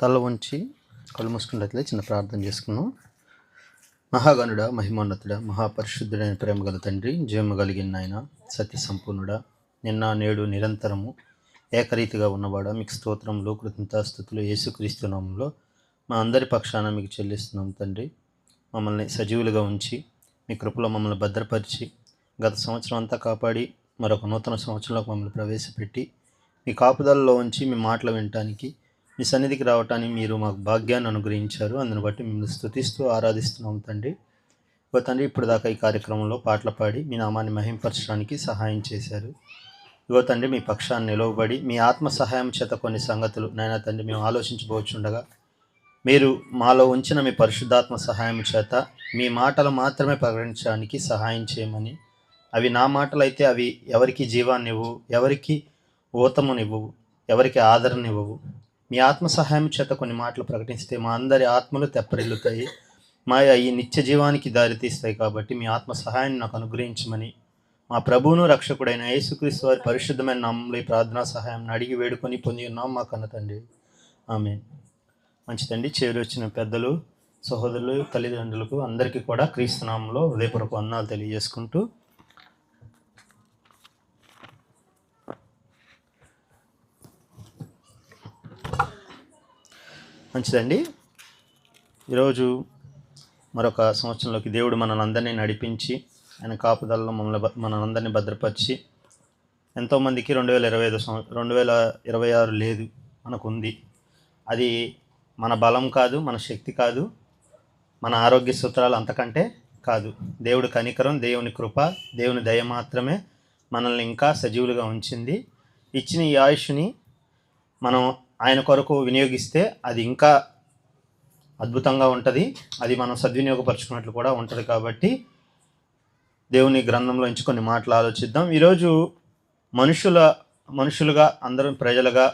తల వంచి కళ్ళు మూసుకున్నట్లయితే చిన్న ప్రార్థన చేసుకున్నాం. మహాగణుడ, మహిమోన్నతుడ, మహాపరిశుద్ధుడైన ప్రేమ గల తండ్రి, జీవము కలిగిన ఆయన, సత్య సంపూర్ణుడ, నిన్న నేడు నిరంతరము ఏకరీతిగా ఉన్నవాడ, మీకు స్తోత్రంలో కృతజ్ఞతాస్తుతులు యేసుక్రీస్తు నామములో మా అందరి పక్షాన మీకు చెల్లిస్తున్నాం తండ్రి. మమ్మల్ని సజీవులుగా ఉంచి మీ కృపలో మమ్మల్ని భద్రపరిచి గత సంవత్సరం అంతా కాపాడి మరొక నూతన సంవత్సరంలోకి మమ్మల్ని ప్రవేశపెట్టి మీ కాపుదలలో ఉంచి మీ మాటలు వినటానికి, మీ సన్నిధికి రావటానికి మీరు మాకు భాగ్యాన్ని అనుగ్రహించారు. అందుని బట్టి మిమ్మల్ని స్తుతిస్తూ ఆరాధిస్తున్నాం తండ్రి. తండ్రి, ఇప్పుడు దాకా ఈ కార్యక్రమంలో పాటలు పాడి మీ నామాన్ని మహింపరచడానికి సహాయం చేశారు. తండ్రి, మీ పక్షాన్ని నిలవబడి మీ ఆత్మ సహాయం చేత కొన్ని సంగతులు నాయన తండ్రి మేము ఆలోచించబోచుండగా మీరు మాలో ఉంచిన మీ పరిశుద్ధాత్మ సహాయం చేత మీ మాటలు మాత్రమే ప్రకటించడానికి సహాయం చేయమని, అవి నా మాటలు అయితే అవి ఎవరికి జీవాన్నివ్వు, ఎవరికి ఊతమునివ్వవు, ఎవరికి ఆదరణనివ్వవు. మీ ఆత్మ సహాయం చేత కొన్ని మాటలు ప్రకటిస్తే మా అందరి ఆత్మలు తెప్పరిల్లుతాయి, మా ఈ నిత్య జీవానికి దారితీస్తాయి. కాబట్టి మీ ఆత్మ సహాయాన్ని నాకు అనుగ్రహించమని మా ప్రభువును రక్షకుడైన యేసుక్రీస్తు వారి పరిశుద్ధమైన నామంలో ఈ ప్రార్థనా సహాయం అడిగి వేడుకొని పొంది ఉన్నాం మా కన్న తండ్రి. ఆమేన్. మంచిదండి. చేరి వచ్చిన పెద్దలు, సహోదరులు, తల్లిదండ్రులకు అందరికీ కూడా క్రీస్తు నామంలో హృదయపూర్వక వందనాలు తెలియజేసుకుంటూ మంచిదండి. ఈరోజు మరొక సంవత్సరంలోకి దేవుడు మనల్ని అందరినీ నడిపించి ఆయన కాపుదలలో మనందరినీ భద్రపరిచి ఎంతోమందికి 2026 లేదు, మనకు ఉంది. అది మన బలం కాదు, మన శక్తి కాదు, మన ఆరోగ్య సూత్రాలు అంతకంటే కాదు. దేవుడి కనికరం, దేవుని కృప, దేవుని దయ మాత్రమే మనల్ని ఇంకా సజీవులుగా ఉంచింది. ఇచ్చిన ఈ ఆయుష్ని మనం ఆయన కొరకు వినియోగిస్తే అది ఇంకా అద్భుతంగా ఉంటుంది. అది మనం సద్వినియోగపరచుకున్నట్లు కూడా ఉంటుంది. కాబట్టి దేవుని గ్రంథంలో నుంచి కొన్ని మాటలు ఆలోచిద్దాం. ఈరోజు మనుషులుగా అందరం ప్రజలుగా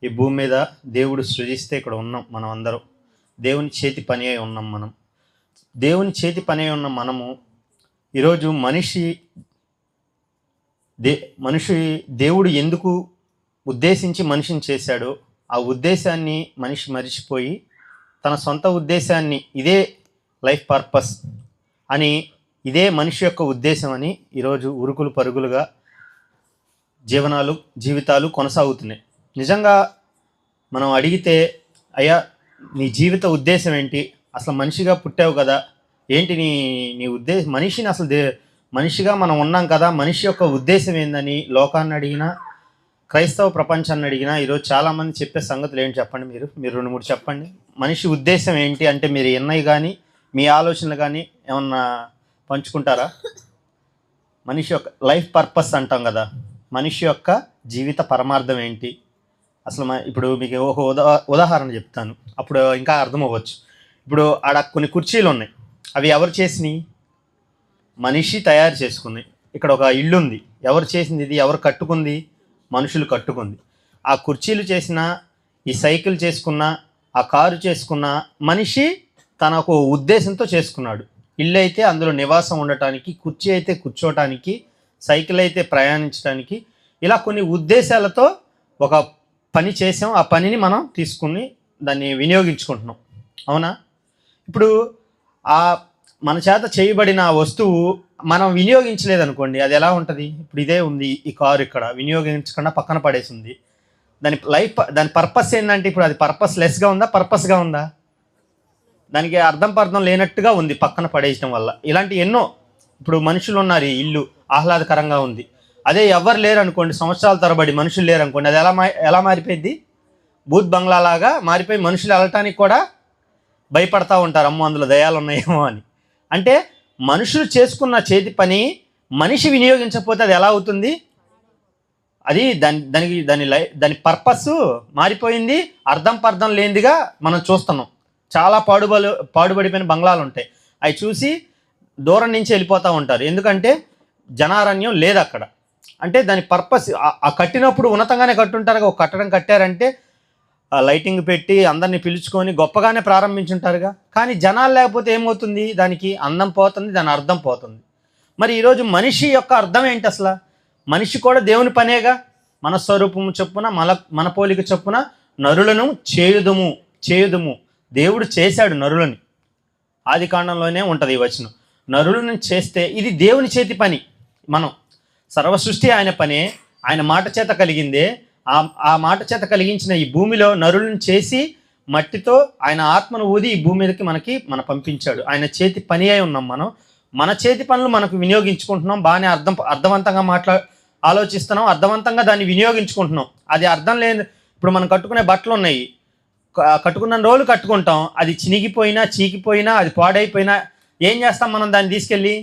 ఈ భూమి మీద దేవుడు సృజిస్తే ఇక్కడ ఉన్నాం. మనం అందరం దేవుని చేతి పని అయి ఉన్నాం. దేవుని చేతి పని అయి ఉన్న మనము ఈరోజు దేవుడు ఎందుకు ఉద్దేశించి మనిషిని చేశాడో ఆ ఉద్దేశాన్ని మనిషి మరిచిపోయి తన సొంత ఉద్దేశాన్ని, ఇదే లైఫ్ పర్పస్ అని, ఇదే మనిషి యొక్క ఉద్దేశం అని ఈరోజు ఉరుకులు పరుగులుగా జీవితాలు కొనసాగుతున్నాయి. నిజంగా మనం అడిగితే, అయ్యా నీ జీవిత ఉద్దేశం ఏంటి, అసలు మనిషిగా పుట్టావు కదా, ఏంటి నీ ఉద్దేశం, మనిషిని అసలు మనిషిగా మనం ఉన్నాం కదా, మనిషి యొక్క ఉద్దేశం ఏందని లోకాన్ని అడిగినా, క్రైస్తవ ప్రపంచాన్ని అడిగినా ఈరోజు చాలామంది చెప్పే సంగతులు ఏంటి చెప్పండి. మీరు 2-3 చెప్పండి. మనిషి ఉద్దేశం ఏంటి అంటే మీరు ఎన్నై కానీ మీ ఆలోచనలు కానీ ఏమన్నా పంచుకుంటారా? మనిషి యొక్క లైఫ్ పర్పస్ అంటాం కదా, మనిషి యొక్క జీవిత పరమార్థం ఏంటి అసలు? ఇప్పుడు మీకు ఒక ఉదాహరణ చెప్తాను, అప్పుడు ఇంకా అర్థం అవ్వచ్చు. ఇప్పుడు ఆడ కొన్ని కుర్చీలు ఉన్నాయి, అవి ఎవరు చేసినాయి? మనిషి తయారు చేసుకుంది. ఇక్కడ ఒక ఇల్లు ఉంది, ఎవరు చేసింది? ఇది ఎవరు కట్టుకుంది? మనుషులు కట్టుకుంది. ఆ కుర్చీలు చేసిన, ఈ సైకిల్ చేసుకున్న, ఆ కారు చేసుకున్న మనిషి తనకు ఉద్దేశంతో చేసుకున్నాడు. ఇల్లు అయితే అందులో నివాసం ఉండటానికి, కుర్చీ అయితే కూర్చోటానికి, సైకిల్ అయితే ప్రయాణించడానికి, ఇలా కొన్ని ఉద్దేశాలతో ఒక పని చేసాం. ఆ పనిని మనం తీసుకుని దాన్ని వినియోగించుకుంటున్నాం. అవునా? ఇప్పుడు మన చేత చేయబడిన వస్తువు మనం వినియోగించలేదనుకోండి, అది ఎలా ఉంటుంది? ఇప్పుడు ఇదే ఉంది, ఈ కారు ఇక్కడ వినియోగించకుండా పక్కన పడేసింది. దాని పర్పస్ ఏంటంటే, ఇప్పుడు అది పర్పస్ లెస్గా ఉందా, పర్పస్గా ఉందా? దానికి అర్థం లేనట్టుగా ఉంది పక్కన పడేయడం వల్ల. ఇలాంటి ఎన్నో. ఇప్పుడు మనుషులు ఉన్నారు, ఈ ఇల్లు ఆహ్లాదకరంగా ఉంది. అదే ఎవరు లేరు అనుకోండి, సంవత్సరాల తరబడి మనుషులు లేరు అనుకోండి, అది ఎలా మారిపోయింది? భూత్ బంగ్లాలాగా మారిపోయి మనుషులు వెళ్ళటానికి కూడా భయపడతా ఉంటారు, అమ్మో అందులో దయాలు ఉన్నాయేమో అని. అంటే మనుషులు చేసుకున్న చేతి పని మనిషి వినియోగించకపోతే అది ఎలా అవుతుంది? అది దాని పర్పస్ మారిపోయింది, అర్థం లేనిదిగా మనం చూస్తున్నాం. చాలా పాడుబడిపోయిన బంగ్లాలు ఉంటాయి, అవి చూసి దూరం నుంచి వెళ్ళిపోతూ ఉంటారు. ఎందుకంటే జనారణ్యం లేదు అక్కడ. అంటే దాని పర్పస్, ఆ కట్టినప్పుడు ఉన్నతంగానే కట్టుంటారుగా. ఒక కట్టడం కట్టారంటే లైటింగ్ పెట్టి అందరినీ పిలుచుకొని గొప్పగానే ప్రారంభించుంటారుగా. కానీ జనాలు లేకపోతే ఏమవుతుంది? దానికి అందం పోతుంది, దాని అర్థం పోతుంది. మరి ఈరోజు మనిషి యొక్క అర్థం ఏంటి అసలు? మనిషి కూడా దేవుని పనేగా. మన స్వరూపము చొప్పున మన పోలిక చొప్పున నరులను చేయుదుము. చేయుదుము. దేవుడు చేశాడు నరులని. ఆది కాండంలోనే ఉంటుంది ఈ వచనం. నరులను చేస్తే ఇది దేవుని చేతి పని. మనం సర్వ సృష్టి ఆయన పనే, ఆయన మాట చేత కలిగిందే. ఆ మాట చేత కలిగించిన ఈ భూమిలో నరులను చేసి మట్టితో ఆయన ఆత్మను ఊది ఈ భూమి మీదకి మన పంపించాడు. ఆయన చేతి పని అయి ఉన్నాం మనం. మన చేతి పనులు మనకు వినియోగించుకుంటున్నాం. బాగానే అర్థవంతంగా ఆలోచిస్తున్నాం, అర్థవంతంగా దాన్ని వినియోగించుకుంటున్నాం. అది అర్థం లేదు. ఇప్పుడు మనం కట్టుకునే బట్టలు ఉన్నాయి, కట్టుకున్న రోజులు కట్టుకుంటాం, అది చినిగిపోయినా చీకిపోయినా అది పాడైపోయినా ఏం చేస్తాం మనం? దాన్ని తీసుకెళ్ళి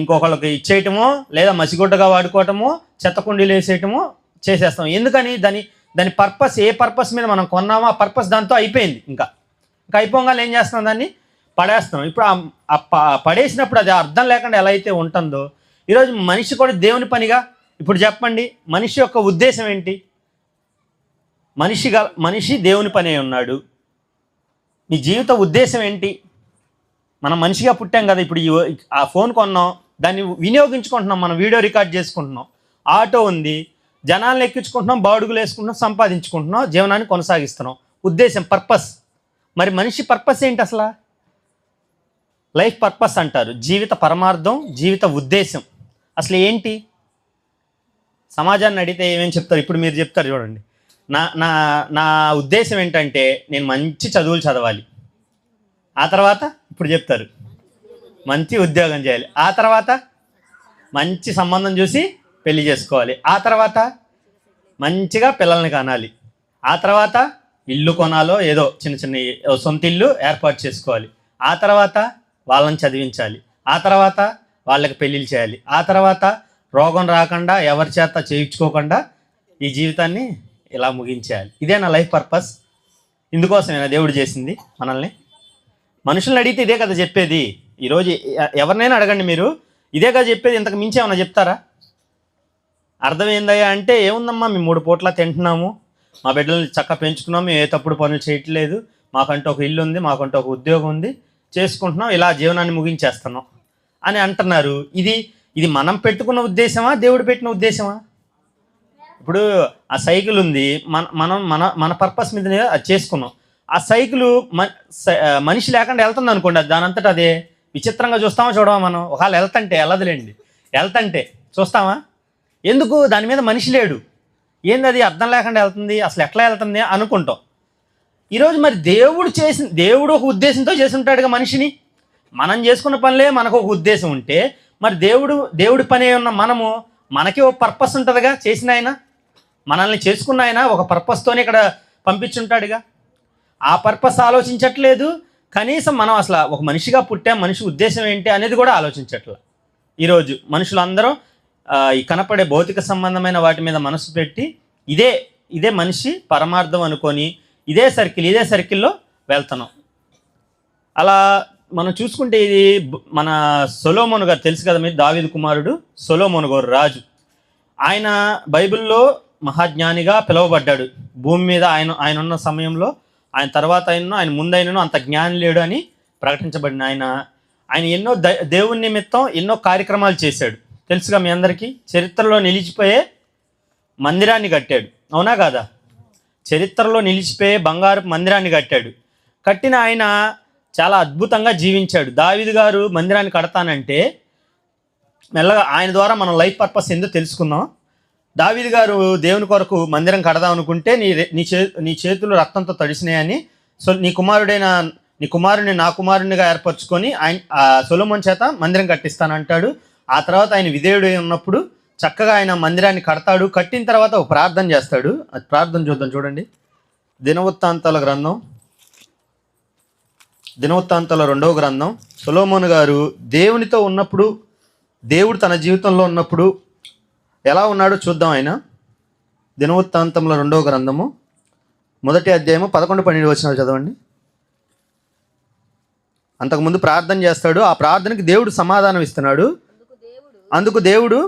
ఇంకొకళ్ళకి ఇచ్చేయటమో లేదా మసిగుడ్డగా వాడుకోవటమో చెత్త కుండీలు వేసేయటమో చేసేస్తాం. ఎందుకని? దాని పర్పస్, ఏ పర్పస్ మీద మనం కొన్నామో ఆ పర్పస్ దాంతో అయిపోయింది. ఇంకా అయిపోగానే ఏం చేస్తున్నాం? దాన్ని పడేస్తున్నాం. ఇప్పుడు పడేసినప్పుడు అది అర్థం లేకుండా ఎలా అయితే ఉంటుందో ఈరోజు మనిషి కూడా దేవుని పనిగా. ఇప్పుడు చెప్పండి, మనిషి యొక్క ఉద్దేశం ఏంటి? మనిషి దేవుని పని అయి ఉన్నాడు. నీ జీవిత ఉద్దేశం ఏంటి? మనం మనిషిగా పుట్టాం కదా. ఇప్పుడు ఆ ఫోన్ కొన్నాం, దాన్ని వినియోగించుకుంటున్నాం, మనం వీడియో రికార్డ్ చేసుకుంటున్నాం. ఆటో ఉంది, జనాలను ఎక్కించుకుంటున్నాం, బాడుగులు వేసుకుంటున్నాం, సంపాదించుకుంటున్నాం, జీవనాన్ని కొనసాగిస్తున్నాం. ఉద్దేశం, పర్పస్. మరి మనిషి పర్పస్ ఏంటి అసలు? లైఫ్ పర్పస్ అంటారు. జీవిత పరమార్థం, జీవిత ఉద్దేశం అసలు ఏంటి? సమాజాన్ని అడిగితే ఏమేమి చెప్తారు? ఇప్పుడు మీరు చెప్తారు చూడండి. నా ఉద్దేశం ఏంటంటే నేను మంచి చదువులు చదవాలి. ఆ తర్వాత ఇప్పుడు చెప్తారు మంచి ఉద్యోగం చేయాలి. ఆ తర్వాత మంచి సంబంధం చూసి పెళ్లి చేసుకోవాలి. ఆ తర్వాత మంచిగా పిల్లల్ని కనాలి. ఆ తర్వాత ఇల్లు కొనాలో ఏదో చిన్న సొంత ఇల్లు ఏర్పాటు చేసుకోవాలి. ఆ తర్వాత వాళ్ళని చదివించాలి. ఆ తర్వాత వాళ్ళకి పెళ్ళిళ్ళు చేయాలి. ఆ తర్వాత రోగం రాకుండా ఎవరి చేత చేయించుకోకుండా ఈ జీవితాన్ని ఇలా ముగించేయాలి. ఇదే నా లైఫ్ పర్పస్. ఇందుకోసమేనా దేవుడు చేసింది మనల్ని? మనుషుల్ని అడిగితే ఇదే కదా చెప్పేది. ఈరోజు ఎవరినైనా అడగండి మీరు, ఇదే కదా చెప్పేది. ఇంతకు మించి ఏమన్నా చెప్తారా? అర్థమైందయ్యా అంటే ఏముందమ్మా, మేము 3 పూట్ల తింటున్నాము, మా బిడ్డల్ని చక్కగా పెంచుకున్నాము, మేము ఏ తప్పుడు పనులు చేయట్లేదు, మాకంటూ ఒక ఇల్లు ఉంది, మాకంటూ ఒక ఉద్యోగం ఉంది, చేసుకుంటున్నాం, ఇలా జీవనాన్ని ముగించేస్తున్నాం అని అంటున్నారు. ఇది మనం పెట్టుకున్న ఉద్దేశమా, దేవుడు పెట్టిన ఉద్దేశమా? ఇప్పుడు ఆ సైకిల్ ఉంది, మనం మన పర్పస్ మీద అది చేసుకున్నాం. ఆ సైకిల్ మనిషి లేకుండా వెళ్తుంది అనుకోండి, దాని అంతటా అదే. విచిత్రంగా చూస్తామా చూడమా మనం? ఒకవేళ వెళ్ళదులేండి, వెళ్తంటే చూస్తామా? ఎందుకు? దాని మీద మనిషి లేడు. ఏంది అది అర్థం లేకుండా వెళ్తుంది, అసలు ఎట్లా వెళ్తుంది అనుకుంటాం. ఈరోజు మరి దేవుడు ఒక ఉద్దేశంతో చేసి ఉంటాడుగా మనిషిని. మనం చేసుకున్న పనులే మనకు ఒక ఉద్దేశం ఉంటే మరి దేవుడి పని ఉన్న మనకి ఒక పర్పస్ ఉంటుందిగా. చేసిన ఆయన మనల్ని చేసుకున్న ఆయన ఒక పర్పస్తోనే ఇక్కడ పంపించుంటాడుగా. ఆ పర్పస్ ఆలోచించట్లేదు. కనీసం మనం అసలు ఒక మనిషిగా పుట్టాం, మనిషి ఉద్దేశం ఏంటి అనేది కూడా ఆలోచించట్లేదు. ఈరోజు మనుషులందరూ ఈ కనపడే భౌతిక సంబంధమైన వాటి మీద మనసు పెట్టి ఇదే మనిషి పరమార్థం అనుకొని ఇదే సర్కిల్లో వెళ్తున్నాం. అలా మనం చూసుకుంటే ఇది మన సొలొమోను గారు తెలుసు కదా మీరు, దావీదు కుమారుడు సొలొమోను గారు రాజు. ఆయన బైబిల్లో మహాజ్ఞానిగా పిలువబడ్డాడు. భూమి మీద ఆయన ఉన్న సమయంలో ఆయన తర్వాత ఆయన ముందైనను అంత జ్ఞానం లేడు అని ప్రకటించబడిన ఆయన ఎన్నో దేవుని నిమిత్తం ఎన్నో కార్యక్రమాలు చేశాడు. తెలుసుగా మీ అందరికీ. చరిత్రలో నిలిచిపోయే మందిరాన్ని కట్టాడు, అవునా కాదా? చరిత్రలో నిలిచిపోయే బంగారు మందిరాన్ని కట్టిన ఆయన చాలా అద్భుతంగా జీవించాడు. దావీదు గారు మందిరాన్ని కడతానంటే మెల్లగా ఆయన ద్వారా మనం లైఫ్ పర్పస్ ఏందో తెలుసుకుందాం. దావీదు గారు దేవుని కొరకు మందిరం కడదాం అనుకుంటే నీ చేతులు రక్తంతో తడిసినాయని నీ కుమారుడిని నా కుమారునిగా ఏర్పరచుకొని సొలొమోను చేత మందిరం కట్టిస్తానంటాడు. ఆ తర్వాత ఆయన విధేయుడు ఉన్నప్పుడు చక్కగా ఆయన మందిరాన్ని కడతాడు. కట్టిన తర్వాత ఒక ప్రార్థన చేస్తాడు. అది ప్రార్థన చూద్దాం చూడండి. దినవృత్తాంతాల 2వ గ్రంథం. సొలొమోను గారు దేవునితో ఉన్నప్పుడు, దేవుడు తన జీవితంలో ఉన్నప్పుడు ఎలా ఉన్నాడో చూద్దాం. ఆయన దినవృత్తాంతంలో 2వ గ్రంథము 1వ అధ్యాయము 11-12 వచనాలు చదవండి. అంతకుముందు ప్రార్థన చేస్తాడు. ఆ ప్రార్థనకి దేవుడు సమాధానం ఇస్తున్నాడు. అందుకు దేవుడు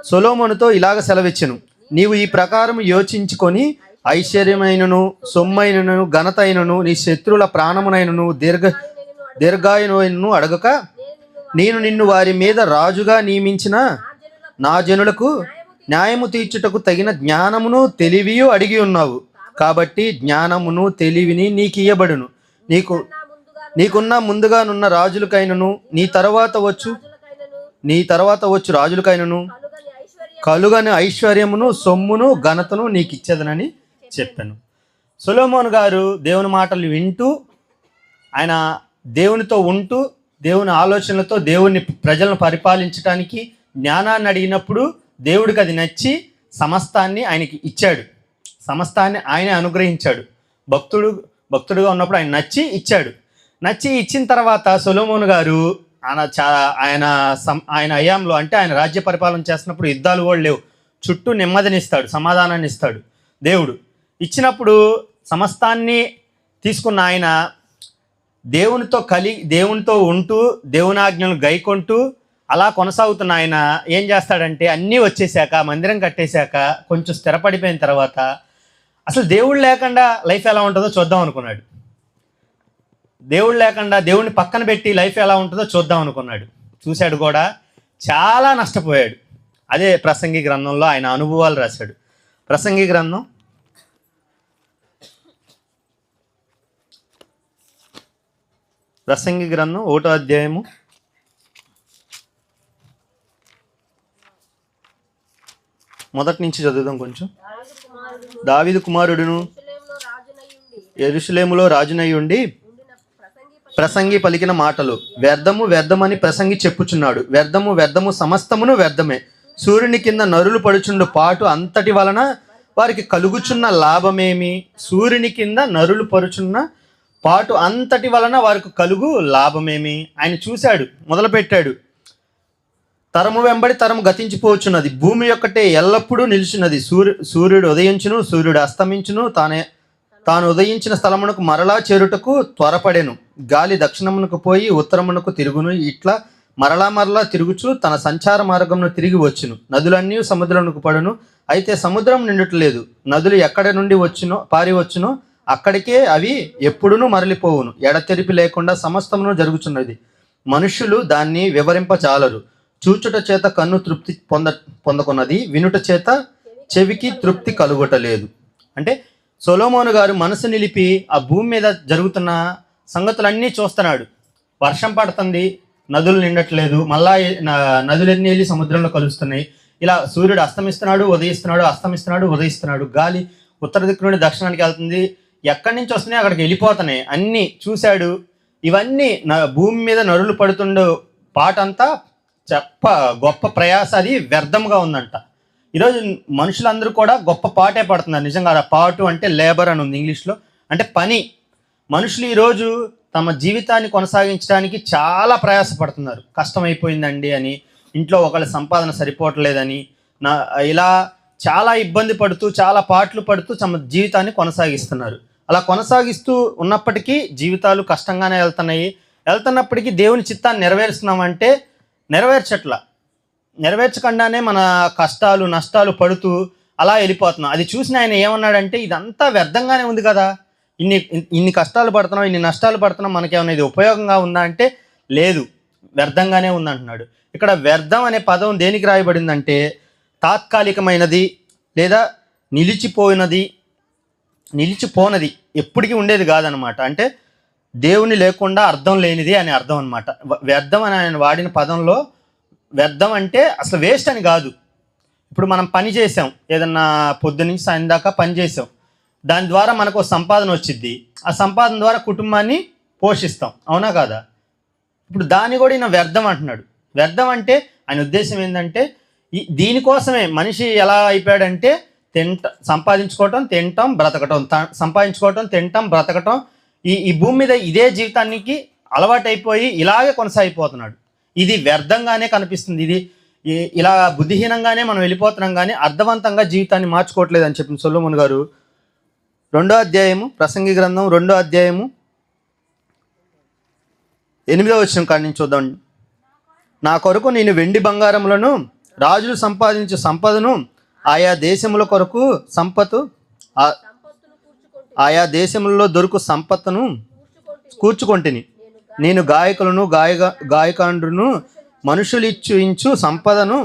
సొలొమోనుతో ఇలాగ సెలవిచ్చెను, నీవు ఈ ప్రకారం యోచించుకొని ఐశ్వర్యమైనను, సొమ్మైనను, ఘనత అయినను, నీ శత్రువుల ప్రాణమునైనను, దీర్ఘాయునైనను అడగక, నేను నిన్ను వారి మీద రాజుగా నియమించిన నా జనులకు న్యాయము తీర్చుటకు తగిన జ్ఞానమును తెలివియు అడిగి ఉన్నావు. కాబట్టి జ్ఞానమును తెలివిని నీకు ఇయ్యబడును. నీకున్న ముందుగానున్న రాజులకైనను నీ తర్వాత వచ్చు రాజులకైనను కలుగని ఐశ్వర్యమును సొమ్మును ఘనతను నీకు ఇచ్చేదనని చెప్పాను. సొలొమోను గారు దేవుని మాటలు వింటూ, ఆయన దేవునితో ఉంటూ, దేవుని ఆలోచనలతో దేవుని ప్రజలను పరిపాలించడానికి జ్ఞానాన్ని అడిగినప్పుడు దేవుడికి అది నచ్చి సమస్తాన్ని ఆయనకి ఇచ్చాడు. సమస్తాన్ని ఆయనే అనుగ్రహించాడు. భక్తుడుగా ఉన్నప్పుడు ఆయన నచ్చి ఇచ్చిన తర్వాత సొలొమోను గారు ఆయన హయాంలో, అంటే ఆయన రాజ్య పరిపాలన చేస్తున్నప్పుడు యుద్ధాలు కూడా లేవు, చుట్టూ నెమ్మదినిస్తాడు, సమాధానాన్ని ఇస్తాడు దేవుడు. ఇచ్చినప్పుడు సమస్తాన్ని తీసుకున్న ఆయన దేవునితో ఉంటూ దేవుని ఆజ్ఞలు గైకొంటూ అలా కొనసాగుతున్న ఆయన ఏం చేస్తాడంటే, అన్నీ వచ్చేసాక, మందిరం కట్టేశాక, కొంచెం స్థిరపడిపోయిన తర్వాత అసలు దేవుడు లేకుండా లైఫ్ ఎలా ఉంటుందో చూద్దాం అనుకున్నాడు. దేవుడు లేకుండా దేవుడిని పక్కన పెట్టి లైఫ్ ఎలా ఉంటుందో చూద్దాం అనుకున్నాడు. చూశాడు కూడా, చాలా నష్టపోయాడు. అదే ప్రసంగి గ్రంథంలో ఆయన అనుభవాలు రాశాడు. ప్రసంగి గ్రంథం 1వ అధ్యాయము 1 నుంచి చదువుదాం కొంచెం. దావీదు కుమారుడును యెరూషలేములో రాజునై ఉండి ప్రసంగి పలికిన మాటలు వ్యర్థమని ప్రసంగి చెప్పుచున్నాడు. వ్యర్థము సమస్తమును వ్యర్థమే. సూర్యుని కింద నరులు పడుచుండు పాటు అంతటి వలన వారికి కలుగుచున్న లాభమేమి? సూర్యుని కింద నరులు పరుచున్న పాటు అంతటి వలన వారికి కలుగు లాభమేమి? ఆయన చూశాడు, మొదలుపెట్టాడు. తరము వెంబడి తరము గతించిపోవచ్చున్నది, భూమి యొక్కటే ఎల్లప్పుడూ నిలిచినది. సూర్యుడు ఉదయించును, సూర్యుడు అస్తమించును, తాను ఉదయించిన స్థలమునకు మరలా చేరుటకు త్వరపడెను. గాలి దక్షిణమునకు పోయి ఉత్తరమునకు తిరుగును, ఇట్లా మరలా తిరుగుచు తన సంచార మార్గమును తిరిగి వచ్చును. నదులన్నీ సముద్రమునకు పడును, అయితే సముద్రం నిండుటలేదు. నదులు ఎక్కడ నుండి పారి వచ్చునో అక్కడికే అవి ఎప్పుడునూ మరలిపోవును. ఎడతెరిపి లేకుండా సమస్తమును జరుగుచున్నది. మనుష్యులు దాన్ని వివరింపచాలరు. చూచుట చేత కన్ను తృప్తి పొందకున్నది, వినుట చేత చెవికి తృప్తి కలుగటలేదు. అంటే సొలొమోను గారు మనసు నిలిపి ఆ భూమి మీద జరుగుతున్న సంగతులన్నీ చూస్తున్నాడు. వర్షం పడుతుంది, నదులు నిండట్లేదు, మళ్ళా నదులన్నీ వెళ్ళి సముద్రంలో కలుస్తున్నాయి. ఇలా సూర్యుడు అస్తమిస్తున్నాడు, ఉదయిస్తున్నాడు. గాలి ఉత్తర దిక్కు నుండి దక్షిణానికి వెళ్తుంది, ఎక్కడి నుంచి వస్తున్నాయి అక్కడికి వెళ్ళిపోతున్నాయి. అన్నీ చూశాడు. ఇవన్నీ భూమి మీద నరులు పడుతుండే పాటంతా గొప్ప ప్రయాస, అది వ్యర్థంగా ఉందంట. ఈరోజు మనుషులందరూ కూడా గొప్ప పాటే పడుతున్నారు. నిజంగా ఆ పాటు అంటే లేబర్ అని ఉంది ఇంగ్లీష్లో, అంటే పని. మనుషులు ఈరోజు తమ జీవితాన్ని కొనసాగించడానికి చాలా ప్రయాసపడుతున్నారు. కష్టమైపోయిందండి అని, ఇంట్లో ఒకళ్ళ సంపాదన సరిపోవట్లేదని, ఇలా చాలా ఇబ్బంది పడుతూ, చాలా పాటలు పడుతూ తమ జీవితాన్ని కొనసాగిస్తున్నారు. అలా కొనసాగిస్తూ ఉన్నప్పటికీ జీవితాలు కష్టంగానే వెళ్తున్నప్పటికీ దేవుని చిత్తాన్ని నెరవేరుస్తున్నామంటే నెరవేర్చకుండానే మన కష్టాలు నష్టాలు పడుతూ అలా వెళ్ళిపోతున్నాం. అది చూసిన ఆయన ఏమన్నాడంటే, ఇదంతా వ్యర్థంగానే ఉంది కదా, ఇన్ని కష్టాలు పడుతున్నాం, ఇన్ని నష్టాలు పడుతున్నాం, మనకేమన్నా ఇది ఉపయోగంగా ఉందా అంటే లేదు, వ్యర్థంగానే ఉందంటున్నాడు. ఇక్కడ వ్యర్థం అనే పదం దేనికి రాయబడిందంటే, తాత్కాలికమైనది లేదా నిలిచిపోనది, ఎప్పటికీ ఉండేది కాదనమాట. అంటే దేవుని లేకుండా అర్థం లేనిది అని అర్థం అనమాట. వ్యర్థం అని ఆయన వాడిన పదంలో వ్యర్థం అంటే అసలు వేస్ట్ అని కాదు. ఇప్పుడు మనం పని చేసాం, ఏదన్నా పొద్దు నుంచి సాయం దాకా పని చేసాం, దాని ద్వారా మనకు సంపాదన వచ్చిద్ది. ఆ సంపాదన ద్వారా కుటుంబాన్ని పోషిస్తాం, అవునా కాదా? ఇప్పుడు దాన్ని కూడా ఈయన వ్యర్థం అంటున్నాడు. వ్యర్థం అంటే ఆయన ఉద్దేశం ఏంటంటే, దీనికోసమే మనిషి ఎలా అయిపోయాడంటే, సంపాదించుకోవటం, తినటం, బ్రతకటం, ఈ భూమి మీద ఇదే జీవితానికి అలవాటైపోయి ఇలాగే కొనసాగిపోతున్నాడు. ఇది వ్యర్థంగానే కనిపిస్తుంది. ఇది ఇలా బుద్ధిహీనంగానే మనం వెళ్ళిపోతున్నాం, కానీ అర్థవంతంగా జీవితాన్ని మార్చుకోవట్లేదు అని చెప్పిన సొలొమోను గారు 2వ అధ్యాయము, ప్రసంగి గ్రంథం 2వ అధ్యాయము 8వ వచనం కాడి నుంచి చూద్దాం. నా కొరకు నేను వెండి బంగారములను, రాజులు సంపాదించు సంపదను, ఆయా దేశముల కొరకు ఆయా దేశములలో దొరుకు సంపత్తును కూర్చుకొంటిని. నేను గాయకులను గాయకాండ్రును మనుషులు ఇచ్చు సంపదను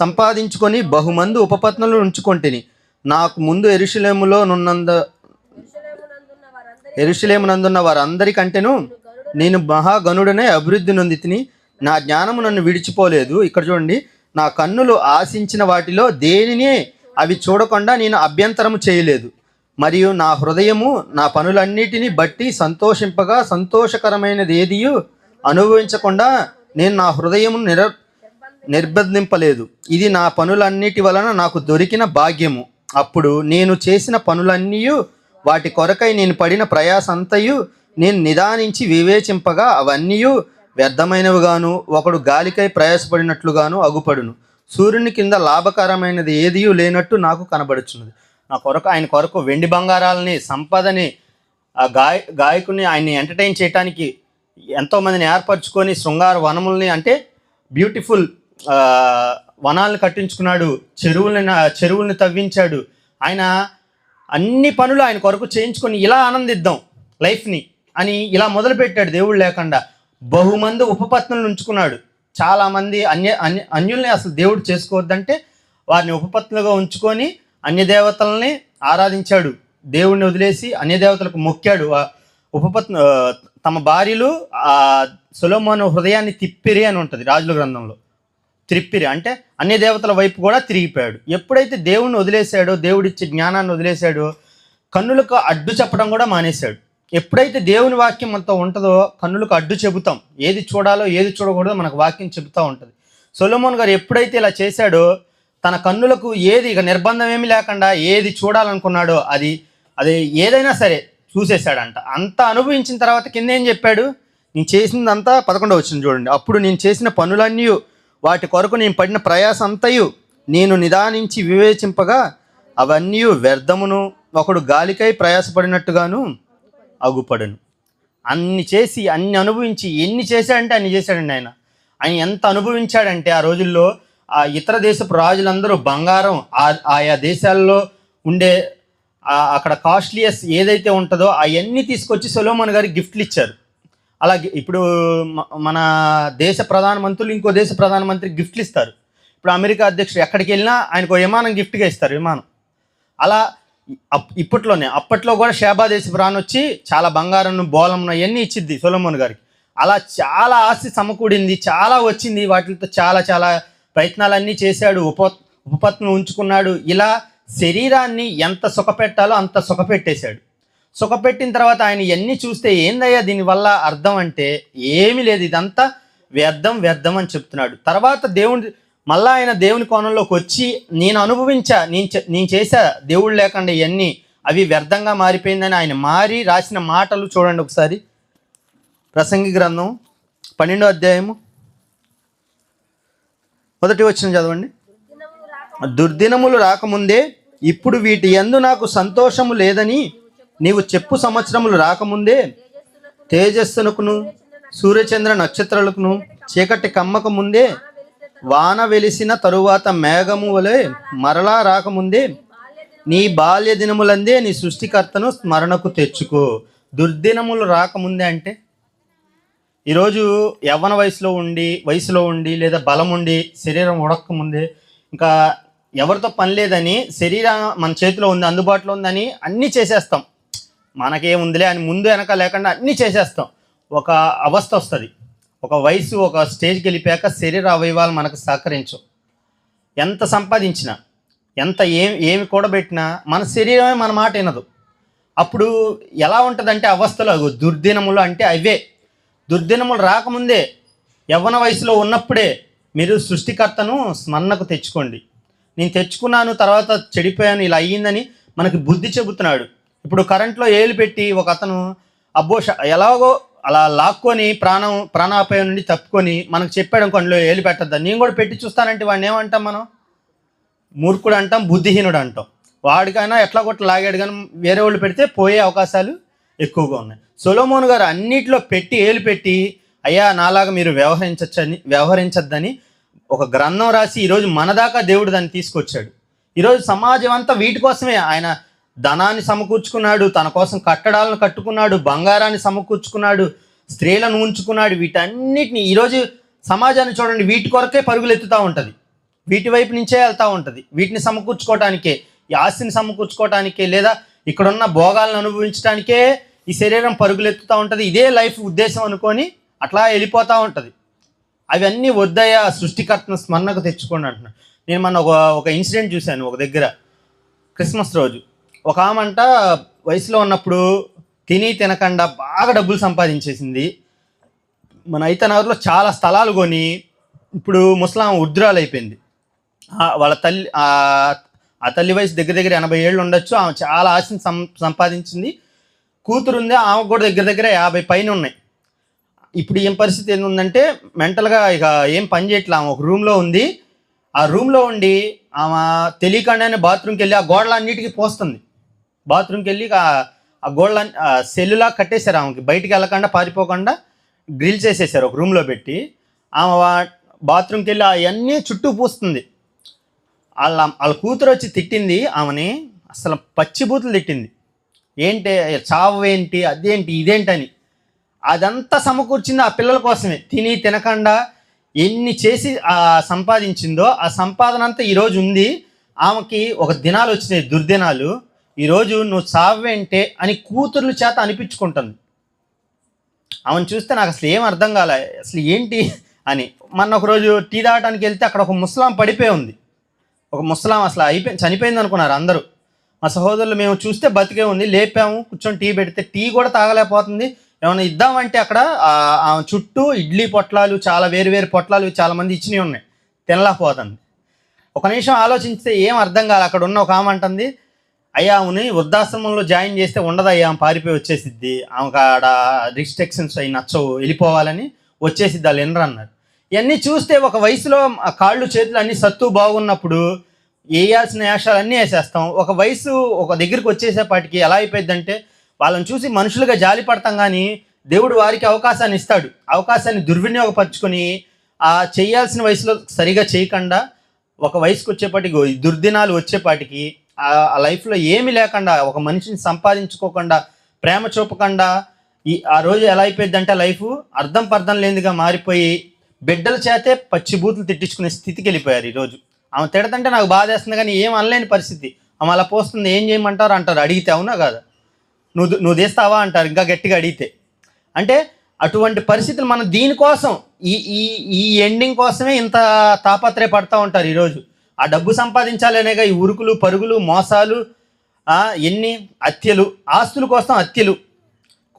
సంపాదించుకొని బహుమంది ఉపపత్నులు ఉంచుకొంటిని. నాకు ముందు యెరూషలేములో యెరూషలేమునందున్న వారందరికంటేను నేను మహాగణుడనే అభివృద్ధి నొంది తిని, నా జ్ఞానము నన్ను విడిచిపోలేదు. ఇక్కడ చూడండి, నా కన్నులు ఆశించిన వాటిలో దేనిని అవి చూడకుండా నేను అభ్యంతరము చేయలేదు. మరియు నా హృదయము నా పనులన్నిటిని బట్టి సంతోషింపగా, సంతోషకరమైనది ఏదియు అనుభవించకుండా నేను నా హృదయము నిర్బంధింపలేదు. ఇది నా పనులన్నిటి వలన నాకు దొరికిన భాగ్యము. అప్పుడు నేను చేసిన పనులన్నీ, వాటి కొరకై నేను పడిన ప్రయాస అంతయు నేను నిదానించి వివేచింపగా అవన్నీ వ్యర్థమైనవిగాను, ఒకడు గాలికై ప్రయాసపడినట్లుగాను అగుపడును. సూర్యుని కింద లాభకరమైనది ఏదియూ లేనట్టు నాకు కనబడుచున్నది. నా కొరకు, ఆయన కొరకు వెండి బంగారాలని, సంపదని, ఆ గాయకుని ఆయన్ని ఎంటర్టైన్ చేయడానికి ఎంతోమందిని ఏర్పరచుకొని శృంగార వనముల్ని, అంటే బ్యూటిఫుల్ వనాలను కట్టించుకున్నాడు, చెరువుల్ని తవ్వించాడు. ఆయన అన్ని పనులు ఆయన కొరకు చేయించుకొని ఇలా ఆనందిద్దాం లైఫ్ని అని ఇలా మొదలుపెట్టాడు. దేవుడు లేకుండా బహుమంది ఉపపత్నులను ఉంచుకున్నాడు. చాలామంది అన్యుల్ని అసలు దేవుడు చేసుకోవద్దంటే వారిని ఉపపత్నులుగా ఉంచుకొని అన్యదేవతల్ని ఆరాధించాడు. దేవుడిని వదిలేసి అన్యదేవతలకు మొక్కాడు. తమ భార్యలు సొలొమోను హృదయాన్ని తిప్పిరి అని ఉంటుంది రాజుల గ్రంథంలో. త్రిప్పిరి అంటే అన్య దేవతల వైపు కూడా తిరిగిపోయాడు. ఎప్పుడైతే దేవుణ్ణి వదిలేశాడో, దేవుడిచ్చే జ్ఞానాన్ని వదిలేశాడో, కన్నులకు అడ్డు చెప్పడం కూడా మానేశాడు. ఎప్పుడైతే దేవుని వాక్యం అంతా ఉంటుందో కన్నులకు అడ్డు చెబుతాం. ఏది చూడాలో ఏది చూడకూడదో మనకు వాక్యం చెబుతూ ఉంటుంది. సొలొమోన్ గారు ఎప్పుడైతే ఇలా చేశాడో, తన కన్నులకు ఏది ఇక నిర్బంధం ఏమీ లేకుండా ఏది చూడాలనుకున్నాడో అది ఏదైనా సరే చూసేశాడంట. అంతా అనుభవించిన తర్వాత కింద ఏం చెప్పాడు? నేను చేసిందంతా 11వ వచనం చూడండి. అప్పుడు నేను చేసిన పనులన్నీ, వాటి కొరకు నేను పడిన ప్రయాస అంతయు నేను నిదానించి వివేచింపగా అవన్నీ వ్యర్థమును, ఒకడు గాలికై ప్రయాసపడినట్టుగాను అగుపడును. అన్ని చేసి అన్ని అనుభవించి ఎన్ని చేశాడంటే అన్ని చేశాడండి. ఆయన ఎంత అనుభవించాడంటే ఆ రోజుల్లో ఆ ఇతర దేశపు రాజులందరూ బంగారం, ఆయా దేశాల్లో ఉండే అక్కడ కాస్ట్లీయస్ ఏదైతే ఉంటుందో అవన్నీ తీసుకొచ్చి సొలొమోన్ గారికి గిఫ్ట్లు ఇచ్చారు. అలాగే ఇప్పుడు మన దేశ ప్రధానమంత్రులు ఇంకో దేశ ప్రధానమంత్రికి గిఫ్ట్లు ఇస్తారు. ఇప్పుడు అమెరికా అధ్యక్షుడు ఎక్కడికి వెళ్ళినా ఆయనకు విమానం గిఫ్ట్గా ఇస్తారు, విమానం. అలా అప్పట్లో కూడా షేబా దేశపు రాని వచ్చి చాలా బంగారం, బోలంను అవన్నీ ఇచ్చిద్ది సొలొమోన్ గారికి. అలా చాలా ఆస్తి సమకూడింది, చాలా వచ్చింది. వాటితో చాలా చాలా ప్రయత్నాలన్నీ చేశాడు, ఉపపత్తును ఉంచుకున్నాడు. ఇలా శరీరాన్ని ఎంత సుఖపెట్టాలో అంత సుఖపెట్టేశాడు. సుఖపెట్టిన తర్వాత ఆయన ఇవన్నీ చూస్తే ఏందయ్యా దీనివల్ల అర్థం అంటే ఏమీ లేదు, ఇదంతా వ్యర్థం అని చెప్తున్నాడు. తర్వాత మళ్ళా ఆయన దేవుని కోణంలోకి వచ్చి నేను అనుభవించా, నేను చేశా దేవుడు లేకుండా ఇవన్నీ, అవి వ్యర్థంగా మారిపోయిందని ఆయన మారి రాసిన మాటలు చూడండి ఒకసారి. ప్రసంగి గ్రంథం 12వ అధ్యాయము 1వ వచనం చదవండి. దుర్దినములు రాకముందే ఇప్పుడు వీటి యందు నాకు సంతోషము లేదని నీవు చెప్పు సంవత్సరములు రాకముందే తేజస్సునకును సూర్యచంద్ర నక్షత్రాలకును చీకటి కమ్మక ముందే వాన వెలిసిన తరువాత మేఘము వలె మరలా రాకముందే నీ బాల్య దినములందే నీ సృష్టికర్తను స్మరణకు తెచ్చుకో. దుర్దినములు రాకముందే అంటే ఈరోజు యవ్వన వయసులో ఉండి లేదా బలం ఉండి శరీరం ఉడకముందే ఇంకా ఎవరితో పని లేదని, శరీరం మన చేతిలో ఉంది, అందుబాటులో ఉందని అన్నీ చేసేస్తాం. మనకేముందిలే అని ముందు వెనక లేకుండా అన్నీ చేసేస్తాం. ఒక అవస్థ వస్తుంది, ఒక వయసు, ఒక స్టేజ్కి వెళ్ళిపోయాక శరీర అవయవాలు మనకు సహకరించవు. ఎంత సంపాదించినా, ఎంత ఏమి కూడబెట్టినా మన శరీరమే మన మాట వినదు. అప్పుడు ఎలా ఉంటుందంటే అవస్థలు, దుర్దినములు అంటే అవే. దుర్దినములు రాకముందే యవ్వన వయసులో ఉన్నప్పుడే మీరు సృష్టికర్తను స్మరణకు తెచ్చుకోండి. నేను తెచ్చుకున్నాను, తర్వాత చెడిపోయాను, ఇలా అయ్యిందని మనకి బుద్ధి చెబుతున్నాడు. ఇప్పుడు కరెంట్లో ఏలు పెట్టి ఒక అతను ఎలాగో అలా లాక్కొని ప్రాణాపాయం నుండి తప్పుకొని మనకు చెప్పాడు అనుకోండి, ఏలు పెట్టద్దా, నేను కూడా పెట్టి చూస్తానంటే వాడిని ఏమంటాం మనం? మూర్ఖుడు అంటాం, బుద్ధిహీనుడు అంటాం. వాడికైనా ఎట్లా కొట్ట లాగాడు, కానీ వేరే వాళ్ళు పెడితే పోయే అవకాశాలు ఎక్కువగా ఉన్నాయి. సొలొమోన్ గారు అన్నిట్లో ఏలు పెట్టి అయ్యా నాలాగా మీరు వ్యవహరించద్దని ఒక గ్రంథం రాసి ఈరోజు మన దాకా దేవుడు దాన్ని తీసుకొచ్చాడు. ఈరోజు సమాజం అంతా వీటి కోసమే. ఆయన ధనాన్ని సమకూర్చుకున్నాడు, తన కోసం కట్టడాలను కట్టుకున్నాడు, బంగారాన్ని సమకూర్చుకున్నాడు, స్త్రీలను ఉంచుకున్నాడు. వీటన్నిటిని ఈరోజు సమాజాన్ని చూడండి, వీటి కొరకే పరుగులు ఎత్తుతూ ఉంటుంది, వీటి వైపు నుంచే వెళ్తూ ఉంటుంది. వీటిని సమకూర్చుకోవటానికే, ఈ ఆస్తిని సమకూర్చుకోవటానికే, లేదా ఇక్కడున్న భోగాలను అనుభవించడానికే ఈ శరీరం పరుగులు ఎత్తుతూ ఉంటుంది, ఇదే లైఫ్ ఉద్దేశం అనుకొని అట్లా వెళ్ళిపోతూ ఉంటుంది. అవన్నీ వద్దయ్యా, సృష్టికర్తను స్మరణకు తెచ్చుకోండి అంటున్నాను. నేను మొన్న ఒక ఇన్సిడెంట్ చూశాను. ఒక దగ్గర క్రిస్మస్ రోజు ఒక ఆమంట వయసులో ఉన్నప్పుడు తిని తినకుండా బాగా డబ్బులు సంపాదించేసింది. మన ఐతనగర్లో చాలా స్థలాలు కొని ఇప్పుడు ముసలాం వృద్ధురాలు అయిపోయింది. వాళ్ళ తల్లి ఆ తల్లి వయసు దగ్గర దగ్గర 80 ఏళ్ళు ఉండొచ్చు. ఆమె చాలా ఆశని సంపాదించింది. కూతురు ఉంది, ఆమె కూడా దగ్గర దగ్గర 50 పైన ఉన్నాయి. ఇప్పుడు ఏం పరిస్థితి ఏంటంటే మెంటల్గా ఇక ఏం పని చేయట్లే. ఆమె ఒక రూమ్లో ఉంది. ఆ రూమ్లో ఉండి ఆమె తెలియకుండానే బాత్రూమ్కి వెళ్ళి ఆ గోడలన్నిటికీ పోస్తుంది. బాత్రూమ్కి వెళ్ళి ఆ గోడల సెల్లులా కట్టేశారు. ఆమెకి బయటికి వెళ్ళకుండా పారిపోకుండా గ్రిల్ చేసేసారు ఒక రూమ్లో పెట్టి. ఆమె బాత్రూమ్కి వెళ్ళి అవన్నీ చుట్టూ పూస్తుంది. వాళ్ళ కూతురు వచ్చి తిట్టింది ఆమెని, అసలు పచ్చిబూతులు తిట్టింది. ఏంటి చావు ఏంటి, అదేంటి ఇదేంటని. అదంతా సమకూర్చింది ఆ పిల్లల కోసమే. తిని తినకుండా ఎన్ని చేసి సంపాదించిందో ఆ సంపాదన అంతా ఈరోజు ఉంది. ఆమెకి ఒక దినాలు వచ్చినాయి, దుర్దినాలు. ఈరోజు నువ్వు చావేంటే అని కూతుర్ల చేత అనిపించుకుంటుంది. ఆమెను చూస్తే నాకు అసలు ఏం అర్థం కాలే, అసలు ఏంటి అని. మొన్న ఒకరోజు టీ తాగడానికి వెళ్తే అక్కడ ఒక ముసలాం పడిపోయి ఉంది. ఒక ముసలాం అసలు చనిపోయింది అనుకున్నారు అందరూ. మా సహోదరులు మేము చూస్తే బతికే ఉంది. లేపాము, కూర్చొని టీ పెడితే టీ కూడా తాగలేకపోతుంది. ఏమైనా ఇద్దామంటే అక్కడ చుట్టూ ఇడ్లీ పొట్లాలు, చాలా వేరు వేరు పొట్లాలు చాలామంది ఇచ్చినవి ఉన్నాయి, తినలేకపోతుంది. ఒక నిమిషం ఆలోచిస్తే ఏం అర్థం కాదు. అక్కడ ఉన్న ఒక ఆమె అంటుంది, అయ్యా ఆమెని వృద్ధాశ్రమంలో జాయిన్ చేస్తే ఉండదయ్యా, ఆమె పారిపోయి వచ్చేసిద్ది, ఆమెకు ఆడ రిస్ట్రిక్షన్స్ అవి నచ్చవు, వెళ్ళిపోవాలని వచ్చేసిద్ది, వాళ్ళు ఎనరు అన్నారు. ఇవన్నీ చూస్తే ఒక వయసులో కాళ్ళు చేతులు అన్నీ సత్తు బాగున్నప్పుడు వేయాల్సిన వేషాలన్నీ వేసేస్తాం. ఒక వయసు ఒక దగ్గరికి వచ్చేసేపాటికి ఎలా అయిపోయిందంటే వాళ్ళని చూసి మనుషులుగా జాలి పడతాం, కానీ దేవుడు వారికి అవకాశాన్ని ఇస్తాడు. అవకాశాన్ని దుర్వినియోగపరుచుకొని చేయాల్సిన వయసులో సరిగా చేయకుండా ఒక వయసుకు వచ్చేపాటికి దుర్దినాలు వచ్చేపాటికి ఆ లైఫ్లో ఏమీ లేకుండా ఒక మనిషిని సంపాదించుకోకుండా ప్రేమ చూపకుండా ఆ రోజు ఎలా అయిపోయిందంటే లైఫ్ అర్థం పర్థం లేనిదిగా మారిపోయి బిడ్డల చేతే పచ్చిబూతులు తిట్టించుకునే స్థితికి వెళ్ళిపోయారు. ఈరోజు ఆమె తిడతంటే నాకు బాధ వేస్తుంది, కానీ ఏం అనలేని పరిస్థితి. ఆమె అలా పోస్తుంది, ఏం చేయమంటారు అంటారు. అడిగితే అవునా కాదా, నువ్వు తీస్తావా అంటారు ఇంకా గట్టిగా అడిగితే. అంటే అటువంటి పరిస్థితులు మనం దీనికోసం ఈ ఎండింగ్ కోసమే ఇంత తాపత్రయపడతా ఉంటారు ఈరోజు. ఆ డబ్బు సంపాదించాలనేగా ఈ ఉరుకులు పరుగులు మోసాలు, ఎన్ని హత్యలు, ఆస్తుల కోసం హత్యలు,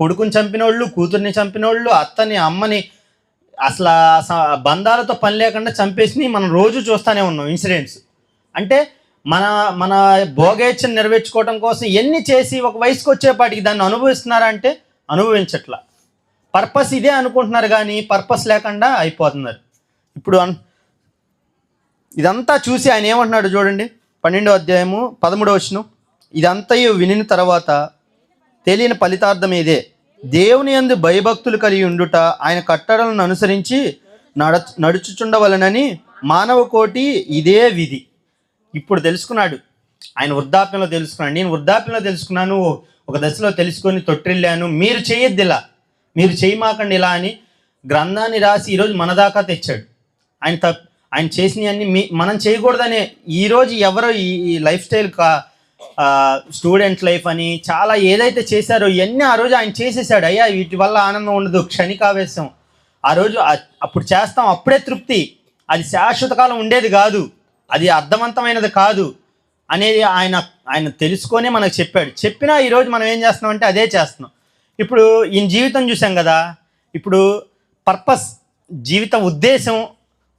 కొడుకుని చంపినోళ్ళు, కూతుర్ని చంపినోళ్ళు, అత్తని అమ్మని అసలు బంధాలతో పని లేకుండా చంపేసి మనం రోజు చూస్తూనే ఉన్నాం ఇన్సిడెంట్స్. అంటే మన భోగేచ్ఛను నెరవేర్చుకోవడం కోసం ఎన్ని చేసి ఒక వయసుకు వచ్చేపాటికి దాన్ని అనుభవిస్తున్నారా అంటే అనుభవించట్లా. పర్పస్ ఇదే అనుకుంటున్నారు, కానీ పర్పస్ లేకుండా అయిపోతున్నారు. ఇప్పుడు ఇదంతా చూసి ఆయన ఏమంటున్నాడు చూడండి, 12వ అధ్యాయము 13వ వచనం. ఇదంతయు వినిన తర్వాత తెలియని ఫలితార్థం ఇదే, దేవుని యందు భయభక్తులు కలిగి ఉండుట, ఆయన కట్టడలను అనుసరించి నడుచుచుండవలనని మానవ కోటి ఇదే విధి. ఇప్పుడు తెలుసుకున్నాడు ఆయన, వృద్ధాప్యంలో తెలుసుకున్నాడు. నేను వృద్ధాప్యంలో తెలుసుకున్నాను, ఒక దశలో తెలుసుకొని తొట్టిల్లాను. మీరు చేయొద్దు ఇలా, మీరు చేయమాకండి ఇలా అని గ్రంథాన్ని రాసి ఈరోజు మన దాకా తెచ్చాడు. ఆయన చేసినవన్నీ మనం చేయకూడదనే. ఈరోజు ఎవరో ఈ లైఫ్ స్టైల్ స్టూడెంట్ లైఫ్ అని చాలా ఏదైతే చేశారో ఇవన్నీ ఆ రోజు ఆయన చేసేసాడు. అయ్యా వీటి వల్ల ఆనందం ఉండదు, క్షణికావేశం. ఆ రోజు అప్పుడు చేస్తాం, అప్పుడే తృప్తి. అది శాశ్వత కాలం ఉండేది కాదు, అది అర్థవంతమైనది కాదు అనేది ఆయన తెలుసుకొని మనకు చెప్పాడు. చెప్పినా ఈరోజు మనం ఏం చేస్తున్నాం అంటే అదే చేస్తున్నాం. ఇప్పుడు ఈయన జీవితం చూసాం కదా, ఇప్పుడు పర్పస్, జీవిత ఉద్దేశం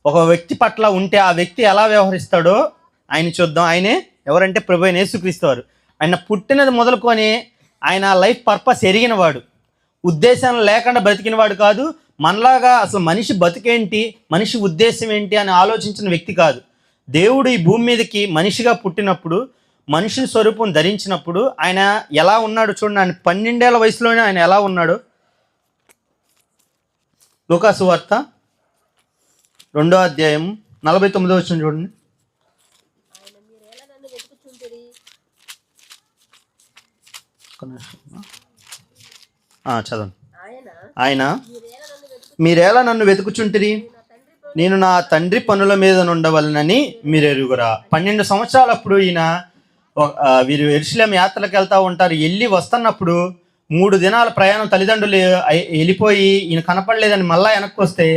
ఒక వ్యక్తి పట్ల ఉంటే ఆ వ్యక్తి ఎలా వ్యవహరిస్తాడో ఆయన చూద్దాం. ఆయనే ఎవరంటే ప్రభువైన యేసుక్రీస్తు వారు. ఆయన పుట్టినది మొదలుకొని ఆయన లైఫ్ పర్పస్ ఎరిగినవాడు, ఉద్దేశం లేకుండా బ్రతికినవాడు కాదు. మనలాగా అసలు మనిషి బతికేంటి, మనిషి ఉద్దేశం ఏంటి అని ఆలోచించిన వ్యక్తి కాదు. దేవుడు ఈ భూమి మీదకి మనిషిగా పుట్టినప్పుడు, మనిషి స్వరూపం ధరించినప్పుడు ఆయన ఎలా ఉన్నాడు చూడండి. ఆయన 12 ఏళ్ల వయసులోనే ఆయన ఎలా ఉన్నాడు. లూకాసు వార్త 2వ అధ్యాయం 49వ వచనం చూడండి. చదవండి. ఆయన మీరేలా నన్ను వెతుకుచుంటిరి, నేను నా తండ్రి పనుల మీద నుండవలనని మీరు ఎరుగురా. 12 సంవత్సరాలప్పుడు ఈయన వీరు యెరూషలేము యాత్రలకు వెళ్తూ ఉంటారు. వెళ్ళి వస్తున్నప్పుడు 3 దినాల ప్రయాణం తల్లిదండ్రులు వెళ్ళిపోయి ఈయన కనపడలేదని మళ్ళా వెనక్కి వస్తే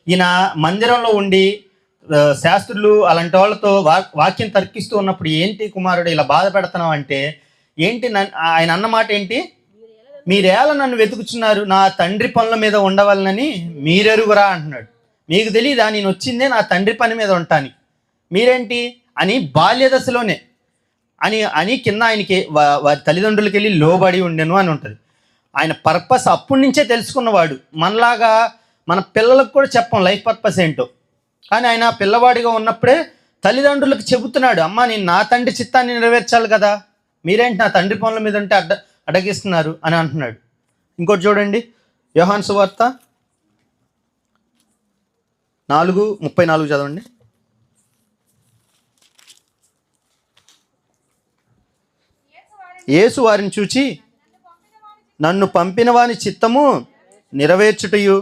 ఈయన మందిరంలో ఉండి శాస్త్రులు అలాంటి వాళ్ళతో వాక్యం తర్కిస్తూ ఉన్నప్పుడు, ఏంటి కుమారుడు ఇలా బాధ పెడుతున్నావు అంటే, ఏంటి ఆయన అన్నమాట ఏంటి, మీరేలా నన్ను వెతుకుచున్నారు, నా తండ్రి పనుల మీద ఉండవాలని మీరెరుగురా అంటున్నాడు. మీకు తెలీదా నేను వచ్చిందే నా తండ్రి పని మీద ఉంటాను, మీరేంటి అని బాల్య దశలోనే అని కింద ఆయనకి వారి తల్లిదండ్రులకి వెళ్ళి లోబడి ఉండెను అని ఉంటుంది. ఆయన పర్పస్ అప్పటి నుంచే తెలుసుకున్నవాడు. మనలాగా మన పిల్లలకు కూడా చెప్పం లైఫ్ పర్పస్ ఏంటో, కానీ ఆయన పిల్లవాడిగా ఉన్నప్పుడే తల్లిదండ్రులకు చెబుతున్నాడు, అమ్మ నేను నా తండ్రి చిత్తాన్ని నెరవేర్చాలి కదా, మీరేంటి నా తండ్రి పనుల మీద ఉంటే అడగిస్తున్నారు అని అంటున్నాడు. ఇంకోటి చూడండి, యోహాను సువార్త 4:34 చదవండి. యేసు వారిని చూచి, నన్ను పంపిన వాని చిత్తము నెరవేర్చుటయు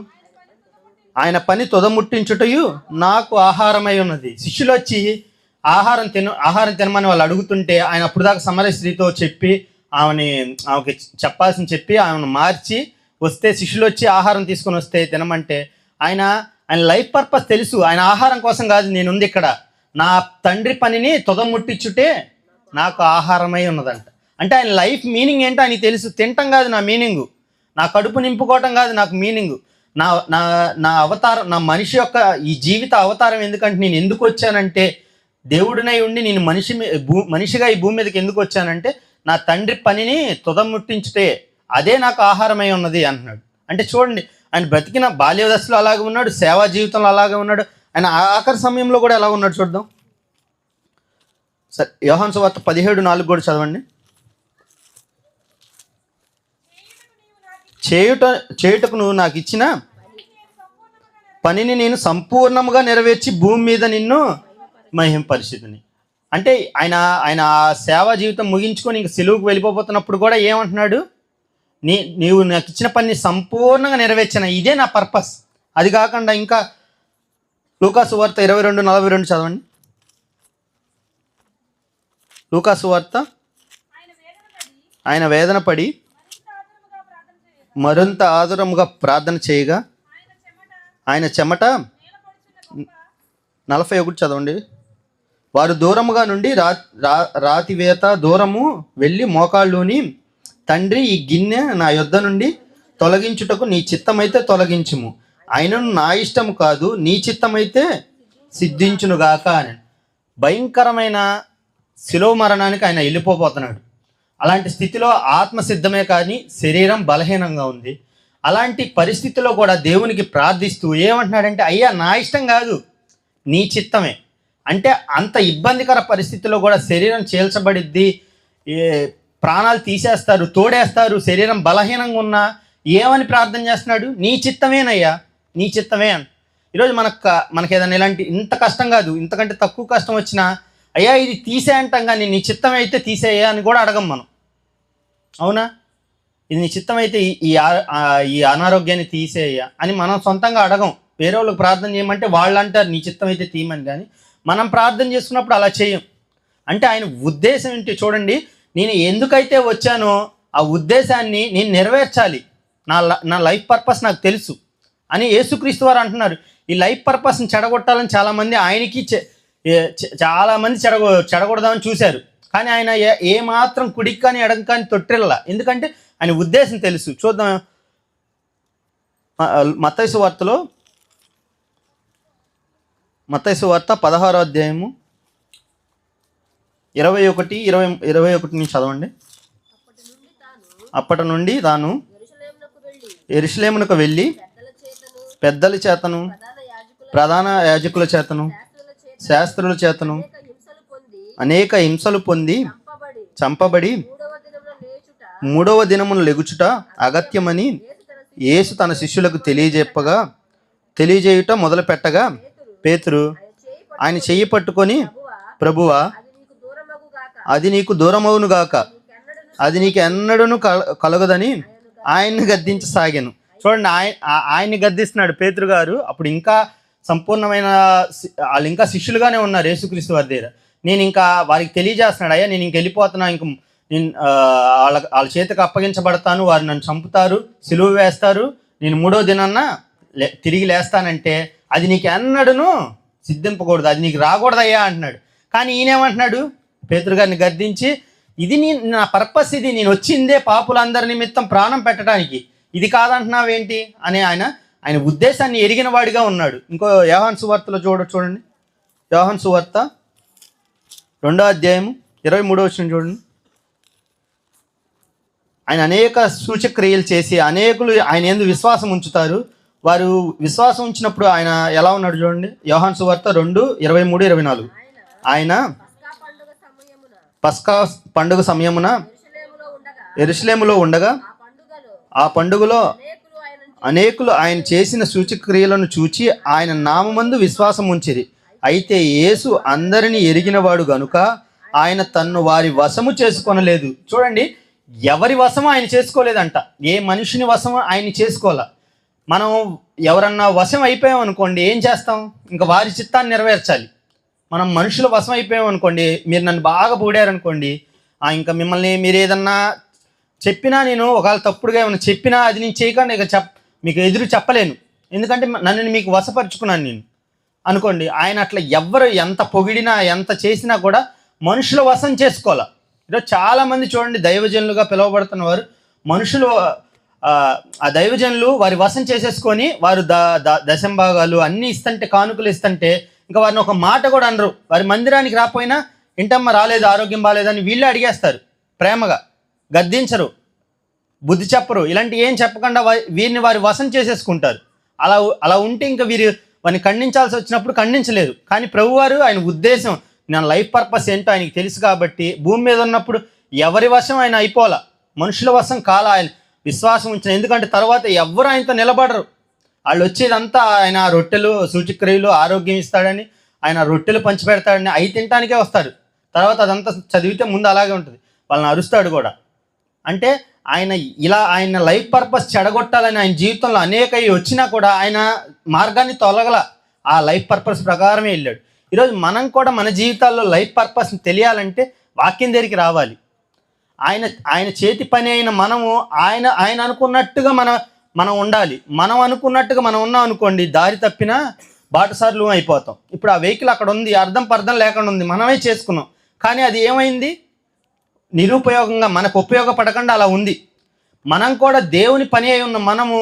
ఆయన పని తుదముట్టించుటయు నాకు ఆహారమై ఉన్నది. శిష్యులు వచ్చి ఆహారం తినమని వాళ్ళు అడుగుతుంటే ఆయన అప్పుడు దాకా సమరయ స్త్రీతో చెప్పి ఆమెకి చెప్పాల్సింది చెప్పి ఆమెను మార్చి వస్తే, శిష్యులు వచ్చి ఆహారం తీసుకొని వస్తే తినమంటే ఆయన లైఫ్ పర్పస్ తెలుసు. ఆయన ఆహారం కోసం కాదు నేనుంది ఇక్కడ, నా తండ్రి పనిని తుదముట్టించుటే నాకు ఆహారమై ఉన్నదంట. అంటే ఆయన లైఫ్ మీనింగ్ ఏంటో ఆయనకి తెలుసు. తినటం కాదు నా మీనింగు, నా కడుపు నింపుకోవటం కాదు నాకు మీనింగు, నా నా నా అవతారం, నా మనిషి యొక్క ఈ జీవిత అవతారం ఎందుకంటే నేను ఎందుకు వచ్చానంటే, దేవుడినై ఉండి నేను మనిషిగా ఈ భూమి మీదకి ఎందుకు వచ్చానంటే నా తండ్రి పనిని తుదముట్టించుటే అదే నాకు ఆహారమై ఉన్నది అంటున్నాడు. అంటే చూడండి, ఆయన బ్రతికిన బాల్య దశలో అలాగే ఉన్నాడు, సేవా జీవితంలో అలాగే ఉన్నాడు, ఆయన ఆఖరి సమయంలో కూడా ఎలా ఉన్నాడు చూద్దాం. సరే, యోహాను సువార్త 17:4 కూడా చదవండి. చేయుటకు నువ్వు నాకు ఇచ్చిన పనిని నేను సంపూర్ణంగా నెరవేర్చి భూమి మీద నిన్ను మహింపరిచితిని. అంటే ఆయన సేవా జీవితం ముగించుకొని ఇంక సెలువుకు వెళ్ళిపోతున్నప్పుడు కూడా ఏమంటున్నాడు, నీవు నాకు ఇచ్చిన పనిని సంపూర్ణంగా నెరవేర్చిన, ఇదే నా పర్పస్. అది కాకుండా ఇంకా లూకాసు వార్త 22:42 చదవండి. లూకాసు వార్త, ఆయన వేదన పడి మరింత ఆదురముగా ప్రార్థన చేయగా ఆయన చెమట 41 చదవండి. వారు దూరముగా నుండి రాతివేత దూరము వెళ్ళి మోకాళ్ళుని, తండ్రి ఈ గిన్నె నా యొద్ద నుండి తొలగించుటకు నీ చిత్తమైతే తొలగించుము, ఆయనను నా ఇష్టము కాదు నీ చిత్తమైతే సిద్ధించునుగాక అని. భయంకరమైన శిలువ మరణానికి ఆయన వెళ్ళిపోతున్నాడు. అలాంటి స్థితిలో ఆత్మ సిద్ధమే కానీ శరీరం బలహీనంగా ఉంది. అలాంటి పరిస్థితిలో కూడా దేవునికి ప్రార్థిస్తూ ఏమంటున్నాడంటే, అయ్యా నా ఇష్టం కాదు నీ చిత్తమే. అంటే అంత ఇబ్బందికర పరిస్థితిలో కూడా శరీరం చీల్చబడిద్ది, ప్రాణాలు తీసేస్తారు, తోడేస్తారు, శరీరం బలహీనంగా ఉన్నా ఏమని ప్రార్థన చేస్తున్నాడు, నీ చిత్తమేనయ్యా నీ చిత్తమే అని. ఈరోజు మనకు ఏదైనా ఇలాంటి ఇంత కష్టం కాదు, ఇంతకంటే తక్కువ కష్టం వచ్చినా అయ్యా ఇది తీసే అంటాం, కానీ నీ చిత్తం అయితే తీసేయ్యా అని కూడా అడగం మనం, అవునా? ఇది నీ చిత్తం అయితే ఈ అనారోగ్యాన్ని తీసేయ్యా అని మనం సొంతంగా అడగం. వేరే వాళ్ళకి ప్రార్థన చేయమంటే వాళ్ళు అంటారు నీ చిత్తం అయితే తీయమని, కానీ మనం ప్రార్థన చేసుకున్నప్పుడు అలా చేయం. అంటే ఆయన ఉద్దేశం ఏంటి చూడండి, నేను ఎందుకైతే వచ్చానో ఆ ఉద్దేశాన్ని నేను నెరవేర్చాలి, నా లైఫ్ పర్పస్ నాకు తెలుసు అని యేసుక్రీస్తు వారు అంటున్నారు. ఈ లైఫ్ పర్పస్ని చెడగొట్టాలని చాలామంది ఆయనకి చాలామంది చెడగొడదామని చూశారు, కానీ ఆయన ఏమాత్రం కుడికి కానీ ఎడక కానీ తొట్టిల్లా, ఎందుకంటే ఆయన ఉద్దేశం తెలుసు. చూద్దాం, మత్తయి సువార్తలో, మత్తయి సువార్త 16వ అధ్యాయము 21 నుంచి చదవండి. అప్పటి నుండి తాను యెరూషలేమునకు వెళ్ళి పెద్దల చేతను ప్రధాన యాజకుల చేతను శాస్త్రుల చేతను అనేక హింసలు పొంది చంపబడి 3వ దినమున లెగుచుట అగత్యమని యేసు తన శిష్యులకు తెలియజేయుట మొదలు పెట్టగా పేతురు ఆయన చెయ్యి పట్టుకొని, ప్రభువా అది నీకు దూరమవునుగాక, అది నీకు ఎన్నడూను కలగదని ఆయన్ని గద్దించసాగాను. చూడండి, ఆయన్ని గద్దిస్తున్నాడు పేతురు గారు. అప్పుడు ఇంకా సంపూర్ణమైన వాళ్ళు ఇంకా శిష్యులుగానే ఉన్నారు యేసుక్రీస్తు వారి దగ్గర. నేను ఇంకా వారికి తెలియజేస్తున్నాడు, అయ్యా నేను ఇంక వెళ్ళిపోతున్నా, ఇంక నేను వాళ్ళ చేతికి అప్పగించబడతాను, వారు నన్ను చంపుతారు, సిలువ వేస్తారు, నేను 3వ దినాన్న తిరిగి లేస్తానంటే అది నీకు ఎన్నడూను సిద్ధింపకూడదు, అది నీకు రాకూడదయ్యా అంటున్నాడు. కానీ ఈయనేమంటున్నాడు? పేతురు గారిని గద్దించి, ఇది నా పర్పస్, ఇది నేను వచ్చిందే పాపులందరి నిమిత్తం ప్రాణం పెట్టడానికి, ఇది కాదంటున్నావేంటి అని ఆయన ఉద్దేశాన్ని ఎరిగిన వాడిగా ఉన్నాడు. ఇంకో యోహాను సువార్తలో చూడండి, యోహాను సువార్త 2వ అధ్యాయము 23వ వచనం చూడండి. ఆయన అనేక సూచక్రియలు చేసి అనేకులు ఆయన యందు విశ్వాసం ఉంచుతారు. వారు విశ్వాసం ఉంచినప్పుడు ఆయన ఎలా ఉన్నాడు చూడండి. యోహాను సువార్త 2:23-24. ఆయన పస్కా పండుగ సమయమున యెరూషలేములో ఉండగా ఆ పండుగలో అనేకులు ఆయన చేసిన సూచక్రియలను చూచి ఆయన నామమందు విశ్వాసం ఉంచిరి. అయితే యేసు అందరినీ ఎరిగినవాడు గనుక ఆయన తన్ను వారి వశము చేసుకొనలేదు. చూడండి, ఎవరి వశము ఆయన చేసుకోలేదంట. ఏ మనుషుని వశము ఆయన చేసుకోవాల. మనం ఎవరన్నా వశం అయిపోయాం అనుకోండి, ఏం చేస్తాం? ఇంకా వారి చిత్తాన్ని నెరవేర్చాలి. మనం మనుషుల వశం అయిపోయాం అనుకోండి, మీరు నన్ను బాగా పొగిడారనుకోండి, ఇంకా మిమ్మల్ని మీరు ఏదన్నా చెప్పినా, నేను ఒకవేళ తప్పుడుగా ఏమైనా చెప్పినా అది నేను చేయకుండా ఇక మీకు ఎదురు చెప్పలేను, ఎందుకంటే నన్ను మీకు వశపరుచుకున్నాను నేను అనుకోండి. ఆయన అట్లా ఎవరు ఎంత పొగిడినా ఎంత చేసినా కూడా మనుషుల వశం చేసుకోవాలా. ఈరోజు చాలామంది చూడండి, దైవజనులుగా పిలువబడుతున్న వారు మనుషులు, ఆ దైవజనులు వారి వశం చేసేసుకొని వారు దశంభాగాలు అన్నీ ఇస్తుంటే, కానుకలు ఇస్తుంటే ఇంకా వారిని ఒక మాట కూడా అనరు. వారి మందిరానికి రాకపోయినా ఇంటమ్మ రాలేదు, ఆరోగ్యం బాగాలేదని వీళ్ళే అడిగేస్తారు. ప్రేమగా గద్దించరు, బుద్ధి చెప్పరు, ఇలాంటి ఏం చెప్పకుండా వీరిని వారి వశం చేసేసుకుంటారు. అలా ఉంటే ఇంకా వారిని ఖండించాల్సి వచ్చినప్పుడు ఖండించలేదు. కానీ ప్రభువారు ఆయన ఉద్దేశం, నా లైఫ్ పర్పస్ ఏంటో ఆయనకి తెలుసు కాబట్టి భూమి మీద ఉన్నప్పుడు ఎవరి వశం ఆయన అయిపోవాలా, మనుషుల వశం కాల ఆయన విశ్వాసం ఉంచిన. ఎందుకంటే తర్వాత ఎవరు ఆయనతో నిలబడరు. వాళ్ళు వచ్చేదంతా ఆయన రొట్టెలు సూచక్రియలు ఆరోగ్యం ఇస్తాడని, ఆయన రొట్టెలు పంచిపెడతాడని అవి తినటానికే వస్తాడు. తర్వాత అదంతా చదివితే ముందు అలాగే ఉంటుంది, వాళ్ళని అరుస్తాడు కూడా. అంటే ఆయన లైఫ్ పర్పస్ చెడగొట్టాలని ఆయన జీవితంలో అనేక వచ్చినా కూడా ఆయన మార్గాన్ని తొలగల, ఆ లైఫ్ పర్పస్ ప్రకారమే వెళ్ళాడు. ఈరోజు మనం కూడా మన జీవితాల్లో లైఫ్ పర్పస్ని తెలియాలంటే వాక్యం దగ్గరికి రావాలి. ఆయన చేతి పని అయిన మనము ఆయన అనుకున్నట్టుగా మనం ఉండాలి. మనం అనుకున్నట్టుగా మనం ఉన్నాం అనుకోండి, దారి తప్పినా బాటసార్లు అయిపోతాం. ఇప్పుడు ఆ వెహికల్ అక్కడ ఉంది, అర్థం పర్థం లేకుండా ఉంది, మనమే చేసుకున్నాం, కానీ అది ఏమైంది? నిరుపయోగంగా, మనకు ఉపయోగపడకుండా అలా ఉంది. మనం కూడా దేవుని పని అయి ఉన్న మనము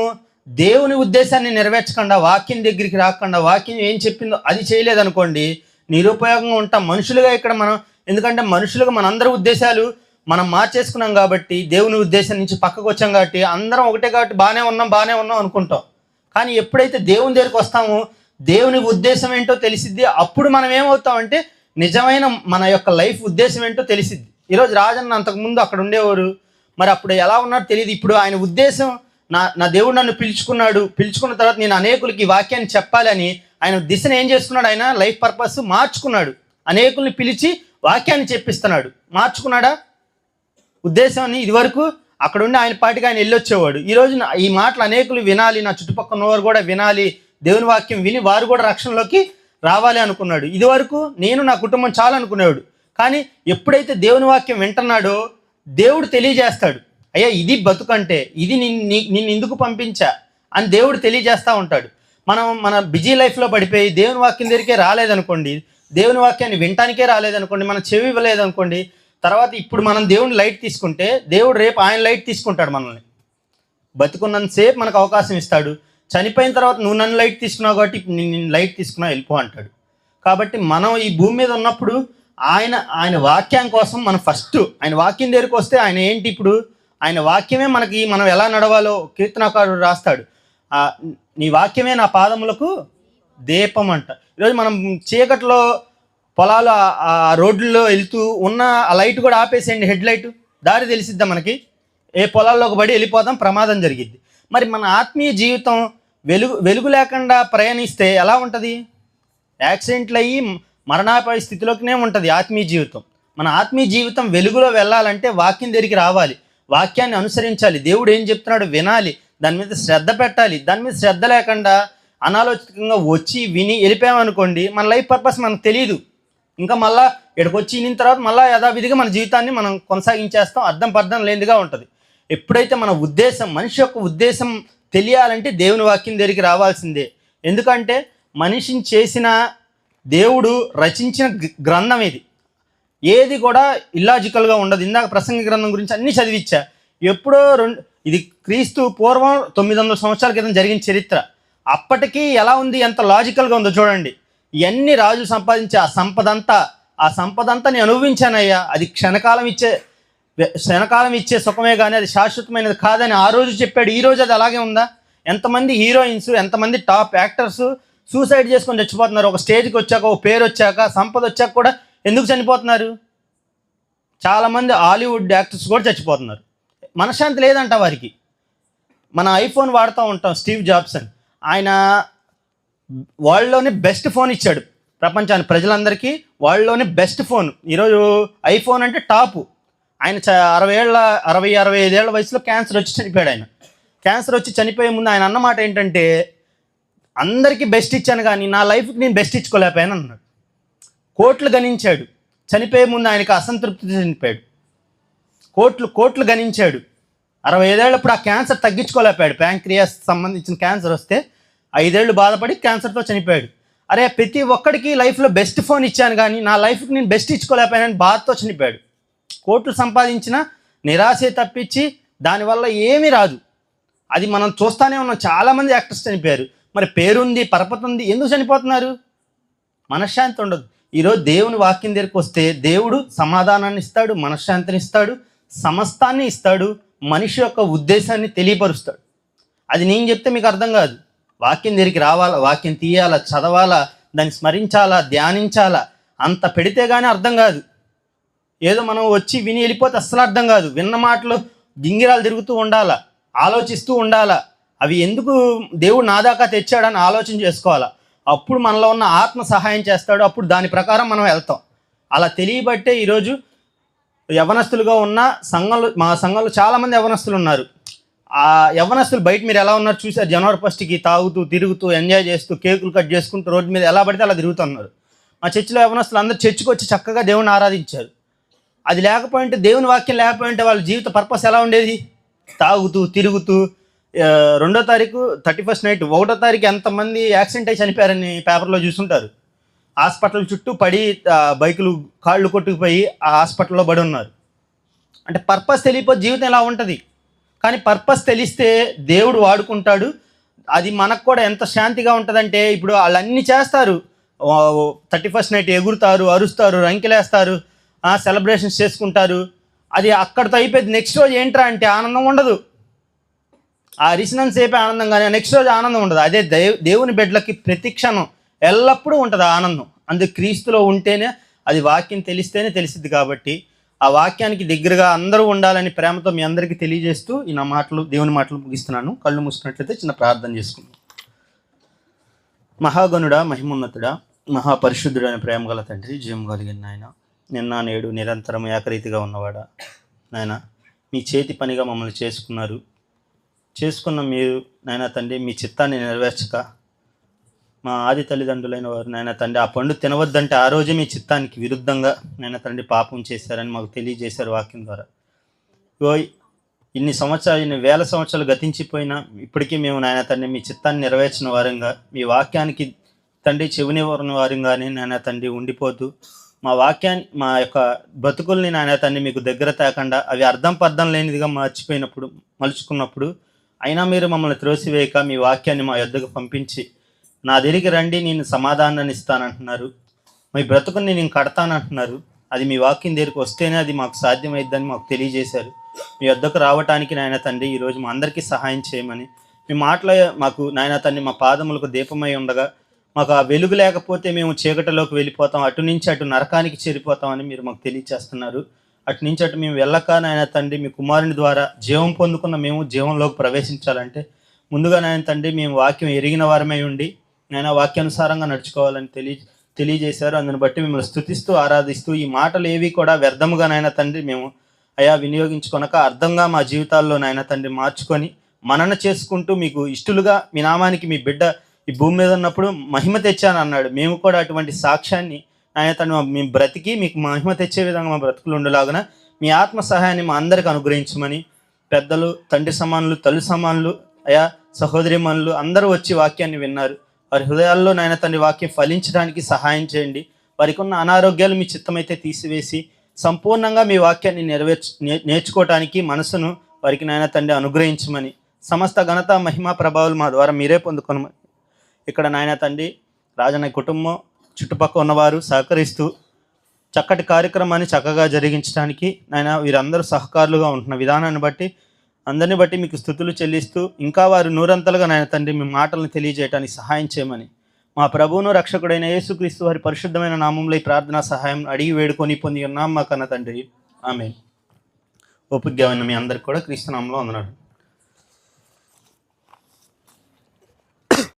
దేవుని ఉద్దేశాన్ని నెరవేర్చకుండా, వాక్యం దగ్గరికి రాకుండా, వాక్యం ఏం చెప్పిందో అది చేయలేదనుకోండి, నిరుపయోగంగా ఉంటాం మనుషులుగా. ఇక్కడ మనం ఎందుకంటే మనుషులుగా మనందరి ఉద్దేశాలు మనం మార్చేసుకున్నాం కాబట్టి, దేవుని ఉద్దేశం నుంచి పక్కకు వచ్చాం కాబట్టి అందరం ఒకటే కాబట్టి బాగానే ఉన్నాం అనుకుంటాం. కానీ ఎప్పుడైతే దేవుని దగ్గరికి వస్తామో, దేవుని ఉద్దేశం ఏంటో తెలిసిద్ది. అప్పుడు మనం ఏమవుతామంటే నిజమైన మన యొక్క లైఫ్ ఉద్దేశం ఏంటో తెలిసిద్ది. ఈరోజు రాజన్న అంతకుముందు అక్కడ ఉండేవారు, మరి అప్పుడు ఎలా ఉన్నారో తెలియదు. ఇప్పుడు ఆయన ఉద్దేశం, నా దేవుడు నన్ను పిలుచుకున్న తర్వాత నేను అనేకులకి ఈ వాక్యాన్ని చెప్పాలని ఆయన దిశను ఏం చేసుకున్నాడు? ఆయన లైఫ్ పర్పస్ మార్చుకున్నాడు. అనేకుల్ని పిలిచి వాక్యాన్ని చెప్పిస్తున్నాడు. మార్చుకున్నాడా ఉద్దేశాన్ని? ఇదివరకు అక్కడ ఉండి ఆయన పాటికి ఆయన వెళ్ళొచ్చేవాడు. ఈరోజు ఈ మాటలు అనేకులు వినాలి, నా చుట్టుపక్కల ఉన్నవారు కూడా వినాలి, దేవుని వాక్యం విని వారు కూడా రక్షణలోకి రావాలి అనుకున్నాడు. ఇదివరకు నేను నా కుటుంబం చాలా అనుకునేవాడు. కానీ ఎప్పుడైతే దేవుని వాక్యం వింటున్నాడో దేవుడు తెలియజేస్తాడు, అయ్యా ఇది బతుకంటే, ఇది నిన్ను ఎందుకు పంపించా అని దేవుడు తెలియజేస్తూ ఉంటాడు. మన బిజీ లైఫ్లో పడిపోయి దేవుని వాక్యం దగ్గరికే రాలేదనుకోండి, దేవుని వాక్యాన్ని వినటానికే రాలేదనుకోండి, మన చెవి ఇవ్వలేదనుకోండి, తర్వాత ఇప్పుడు మనం దేవుని లైట్ తీసుకుంటే దేవుడు రేపు ఆయన లైట్ తీసుకుంటాడు. మనల్ని బతుకున్నంతసేపు మనకు అవకాశం ఇస్తాడు. చనిపోయిన తర్వాత నువ్వు నన్ను లైట్ తీసుకున్నావు కాబట్టి నేను లైట్ తీసుకున్నావు వెళ్ళిపో అంటాడు. కాబట్టి మనం ఈ భూమి మీద ఉన్నప్పుడు ఆయన వాక్యం కోసం మనం ఫస్ట్ ఆయన వాక్యం దగ్గరికి వస్తే ఆయన ఏంటి, ఇప్పుడు ఆయన వాక్యమే మనం ఎలా నడవాలో కీర్తనకారుడు రాస్తాడు. నీ వాక్యమే నా పాదములకు దీపం అంట. ఈరోజు మనం చీకట్లో పొలాలు ఆ రోడ్లలో వెళ్తూ ఉన్న ఆ లైట్ కూడా ఆపేసేయండి, హెడ్ లైట్, దారి తెలిసిద్దా మనకి? ఏ పొలాల్లోకి పడి వెళ్ళిపోతాం, ప్రమాదం జరిగిద్ది. మరి మన ఆత్మీయ జీవితం వెలుగు లేకుండా ప్రయాణిస్తే ఎలా ఉంటుంది? యాక్సిడెంట్లు అయ్యి మరణాపాయ స్థితిలోకినే ఉంటుంది ఆత్మీయ జీవితం. మన ఆత్మీయ జీవితం వెలుగులో వెళ్ళాలంటే వాక్యం దగ్గరికి రావాలి, వాక్యాన్ని అనుసరించాలి, దేవుడు ఏం చెప్తున్నాడు వినాలి, దాని మీద శ్రద్ధ పెట్టాలి. దాని మీద శ్రద్ధ లేకుండా అనాలోచితంగా వచ్చి విని వెళ్ళిపోయామనుకోండి, మన లైఫ్ పర్పస్ మనకు తెలియదు. ఇంకా మళ్ళీ ఇక్కడికి వచ్చి ఇన్న తర్వాత మళ్ళీ యథావిధిగా మన జీవితాన్ని మనం కొనసాగించేస్తాం. పర్థం లేనిదిగా ఉంటుంది. ఎప్పుడైతే మన ఉద్దేశం, మనిషి యొక్క ఉద్దేశం తెలియాలంటే దేవుని వాక్యం దగ్గరికి రావాల్సిందే. ఎందుకంటే మనిషిని చేసిన దేవుడు రచించిన గ్రంథం ఇది. ఏది కూడా ఇల్లాజికల్గా ఉండదు. ఇందాక ప్రసంగ గ్రంథం గురించి అన్నీ చదివిచ్చా. ఎప్పుడో ఇది క్రీస్తు పూర్వం 900 సంవత్సరాల క్రితం జరిగిన చరిత్ర. అప్పటికి ఎలా ఉంది, ఎంత లాజికల్గా ఉందో చూడండి. ఇవన్నీ రాజులు సంపాదించే ఆ సంపద అంతా నేను అనుభవించానయ్యా, అది క్షణకాలం ఇచ్చే సుఖమే కానీ అది శాశ్వతమైనది కాదని ఆ రోజు చెప్పాడు. ఈ రోజు అది అలాగే ఉందా? ఎంతమంది హీరోయిన్స్, ఎంతమంది టాప్ యాక్టర్స్ సూసైడ్ చేసుకొని చచ్చిపోతున్నారు. ఒక స్టేజ్కి వచ్చాక, ఒక పేరు వచ్చాక, సంపద వచ్చాక కూడా ఎందుకు చనిపోతున్నారు? చాలామంది హాలీవుడ్ యాక్టర్స్ కూడా చచ్చిపోతున్నారు. మనశ్శాంతి లేదంట వారికి. మన ఐఫోన్ వాడుతూ ఉంటాం, స్టీవ్ జాబ్స్ అని. ఆయన వరల్డ్లోనే బెస్ట్ ఫోన్ ఇచ్చాడు ప్రపంచానికి, ప్రజలందరికీ. వరల్డ్లోనే బెస్ట్ ఫోన్ ఈరోజు ఐఫోన్ అంటే టాపు. ఆయన 65 ఏళ్ల వయసులో క్యాన్సర్ వచ్చి చనిపోయాడు. ఆయన క్యాన్సర్ వచ్చి చనిపోయే ముందు ఆయన అన్నమాట ఏంటంటే, అందరికీ బెస్ట్ ఇచ్చాను కానీ నా లైఫ్కి నేను బెస్ట్ ఇచ్చుకోలేకపోయాను అన్నాడు. కోట్లు గణించాడు. చనిపోయే ముందు ఆయనకు అసంతృప్తి చనిపోయాడు. కోట్లు గణించాడు. 65 ఏళ్ళప్పుడు ఆ క్యాన్సర్ తగ్గించుకోలేకపోయాడు. ప్యాంక్రియాస్ సంబంధించిన క్యాన్సర్ వస్తే 5 ఏళ్ళు బాధపడి క్యాన్సర్తో చనిపోయాడు. అరే, ప్రతి ఒక్కడికి లైఫ్లో బెస్ట్ ఫోన్ ఇచ్చాను కానీ నా లైఫ్కి నేను బెస్ట్ ఇచ్చుకోలేకపోయానని బాధతో చనిపోయాడు. కోట్లు సంపాదించిన నిరాశే తప్పించి దానివల్ల ఏమీ రాదు. అది మనం చూస్తూనే ఉన్నాం. చాలామంది యాక్టర్స్ చనిపోయారు. మరి పేరుంది, పరపతి ఉంది, ఎందుకు చనిపోతున్నారు? మనశ్శాంతి ఉండదు. ఈరోజు దేవుని వాక్యం దగ్గరికి వస్తే దేవుడు సమాధానాన్ని ఇస్తాడు, మనశ్శాంతిని ఇస్తాడు, సమస్తాన్ని ఇస్తాడు, మనిషి యొక్క ఉద్దేశాన్ని తెలియపరుస్తాడు. అది నేను చెప్తే మీకు అర్థం కాదు. వాక్యం దగ్గరికి రావాలా, వాక్యం తీయాలా, చదవాలా, దాన్ని స్మరించాలా, ధ్యానించాలా. అంత పెడితే కానీ అర్థం కాదు. ఏదో మనం వచ్చి విని వెళ్ళిపోతే అస్సలు అర్థం కాదు. విన్న మాటలు గింగిరాలు తిరుగుతూ ఉండాలా, ఆలోచిస్తూ ఉండాలా. అవి ఎందుకు దేవుడు నా దాకా తెచ్చాడని ఆలోచన చేసుకోవాలా. అప్పుడు మనలో ఉన్న ఆత్మ సహాయం చేస్తాడు. అప్పుడు దాని ప్రకారం మనం వెళ్తాం. అలా తెలియబట్టే ఈరోజు యవనస్తులుగా ఉన్న మా సంఘంలో చాలామంది యవనస్తులు ఉన్నారు. ఆ యవనస్తులు బయట మీరు ఎలా ఉన్నారు చూసారు. జనవరి 1కి తాగుతూ, తిరుగుతూ, ఎంజాయ్ చేస్తూ, కేకులు కట్ చేసుకుంటూ రోడ్డు మీద ఎలా పడితే అలా తిరుగుతున్నారు. మా చర్చిలో యవనస్తులు అందరూ చర్చికి వచ్చి చక్కగా దేవుని ఆరాధించారు. అది లేకపోయింటే, దేవుని వాక్యం లేకపోయింటే వాళ్ళ జీవిత పర్పస్ ఎలా ఉండేది? తాగుతూ, తిరుగుతూ, 2వ తారీఖు 31st నైట్, 1వ తారీఖు ఎంతమంది యాక్సిడెంట్ అయి చనిపోయారని పేపర్లో చూసుంటారు. హాస్పిటల్ చుట్టూ పడి బైకులు కాళ్ళు కొట్టుకుపోయి ఆ హాస్పిటల్లో పడి ఉన్నారు. అంటే పర్పస్ తెలియకపోతే జీవితం ఎలా ఉంటుంది? కానీ పర్పస్ తెలిస్తే దేవుడు వాడుకుంటాడు. అది మనకు కూడా ఎంత శాంతిగా ఉంటుందంటే, ఇప్పుడు వాళ్ళన్నీ చేస్తారు. 31st నైట్ ఎగురుతారు, అరుస్తారు, రంకెలేస్తారు, సెలబ్రేషన్స్ చేసుకుంటారు. అది అక్కడితో అయిపోయింది. నెక్స్ట్ రోజు ఏంట్రా అంటే ఆనందం ఉండదు. ఆ అరిసినంత సేపే ఆనందం, కానీ నెక్స్ట్ రోజు ఆనందం ఉండదు. అదే దేవుని బిడ్డలకి ప్రతి క్షణం ఎల్లప్పుడూ ఉంటుంది ఆనందం. అందుకే క్రీస్తులో ఉంటేనే, అది వాక్యం తెలిస్తేనే తెలిసిద్ది. కాబట్టి ఆ వాక్యానికి దగ్గరగా అందరూ ఉండాలని ప్రేమతో మీ అందరికీ తెలియజేస్తూ ఈ నా మాటలు, దేవుని మాటలు ముగిస్తున్నాను. కళ్ళు మూసుకున్నట్లయితే చిన్న ప్రార్థన చేసుకున్నాను. మహాగణుడా, మహిమోన్నతుడా, మహాపరిశుద్ధుడైన ప్రేమ గల తండ్రి, జీవం కలిగిన నాయన, నిన్న నేడు నిరంతరం ఏకరీతిగా ఉన్నవాడా నాయన, మీ చేతి పనిగా మమ్మల్ని చేసుకున్న మీరు నాయన తండ్రి, మీ చిత్తాన్ని నెరవేర్చక మా ఆది తల్లిదండ్రులైన వారు నాయన తండ్రి ఆ పండు తినవద్దంటే ఆ రోజే మీ చిత్తానికి విరుద్ధంగా నాయన తండ్రి పాపం చేశారని మాకు తెలియజేశారు వాక్యం ద్వారా. ఇన్ని వేల సంవత్సరాలు గతించిపోయినా ఇప్పటికీ మేము నాయన తండ్రి మీ చిత్తాన్ని నెరవేర్చిన వారంగా, మీ వాక్యానికి తండ్రి చెవినివ్వని వారంగానే నాయన తండ్రి ఉండిపోతూ మా యొక్క బతుకుల్ని నాయన తండ్రి మీకు దగ్గర తేకుండా అవి పర్థం లేనిదిగా మలుచుకున్నప్పుడు అయినా మీరు మమ్మల్ని త్రోసివేయక మీ వాక్యాన్ని మా యొద్దకు పంపించి, నా దగ్గరికి రండి, నేను సమాధానాన్ని ఇస్తానంటున్నారు, మీ బ్రతుకుని నేను కడతానంటున్నారు. అది మీ వాక్యం దగ్గరికి వస్తేనే అది మాకు సాధ్యమైద్దని మాకు తెలియజేశారు. మీ వద్దకు రావటానికి నాయన తండ్రి ఈరోజు మా అందరికీ సహాయం చేయమని, మీ మాటలో మాకు నాయన తండ్రి మా పాదములకు దీపమై ఉండగా, మాకు ఆ వెలుగు లేకపోతే మేము చీకటిలోకి వెళ్ళిపోతాం, అటు నుంచి అటు నరకానికి చేరిపోతామని మీరు మాకు తెలియచేస్తున్నారు. అటు నుంచి అటు మేము వెళ్ళక నాయన తండ్రి మీ కుమారుని ద్వారా జీవం పొందుకున్న మేము జీవంలోకి ప్రవేశించాలంటే ముందుగా నాయన తండ్రి మేము వాక్యం ఎరిగిన వారమై ఉండి నాయన వాక్యానుసారంగా నడుచుకోవాలని తెలియజేశారు. అందుని బట్టి మిమ్మల్ని స్తుతిస్తూ ఆరాధిస్తూ ఈ మాటలు ఏవి కూడా వ్యర్థముగా నాయన తండ్రి మేము వినియోగించుకొనక అర్థంగా మా జీవితాల్లో నాయన తండ్రి మార్చుకొని మనన చేసుకుంటూ మీకు ఇష్టలుగా మీ నామానికి మీ బిడ్డ ఈ భూమి మీద ఉన్నప్పుడు మహిమ తెచ్చాను అన్నాడు. మేము కూడా అటువంటి సాక్ష్యాన్ని ఆయన తండ్రి మీ బ్రతికి మీకు మహిమ తెచ్చే విధంగా మా బ్రతుకులు ఉండేలాగున మీ ఆత్మ సహాయాన్ని మా అందరికి అనుగ్రహించమని, పెద్దలు, తండ్రి సమానులు, తల్లి సమానులు, అయా సహోదరిమణులు అందరూ వచ్చి వాక్యాన్ని విన్నారు. వారి హృదయాల్లో నాయన తండ్రి వాక్యం ఫలించడానికి సహాయం చేయండి. వారికి ఉన్న అనారోగ్యాలు మీ చిత్తమైతే తీసివేసి సంపూర్ణంగా మీ వాక్యాన్ని నేర్చుకోవటానికి మనసును వారికి నాయన తండ్రి అనుగ్రహించమని, సమస్త ఘనత మహిమ ప్రభావాలు మా ద్వారా మీరే పొందుకోమని, ఇక్కడ నాయన తండ్రి రాజన్న కుటుంబం చుట్టుపక్కల ఉన్నవారు సహకరిస్తూ చక్కటి కార్యక్రమాన్ని చక్కగా జరిగించడానికి నాయన వీరందరూ సహకారులుగా ఉంటున్న విధానాన్ని బట్టి అందరిని బట్టి మీకు స్తుతులు చెల్లిస్తూ ఇంకా వారు నూరంతలుగా నాయన తండ్రి మీ మాటలను తెలియజేయడానికి సహాయం చేయమని మా ప్రభువును రక్షకుడైన యేసుక్రీస్తు వారి పరిశుద్ధమైన నామంలో ఈ ప్రార్థనా సహాయం అడిగి వేడుకొని పొంది ఉన్నాం మా కన్న తండ్రి. ఆమేన్. ఓపికగా ఉన్న మీ అందరికి కూడా క్రీస్తు నామంలో వందనాలు.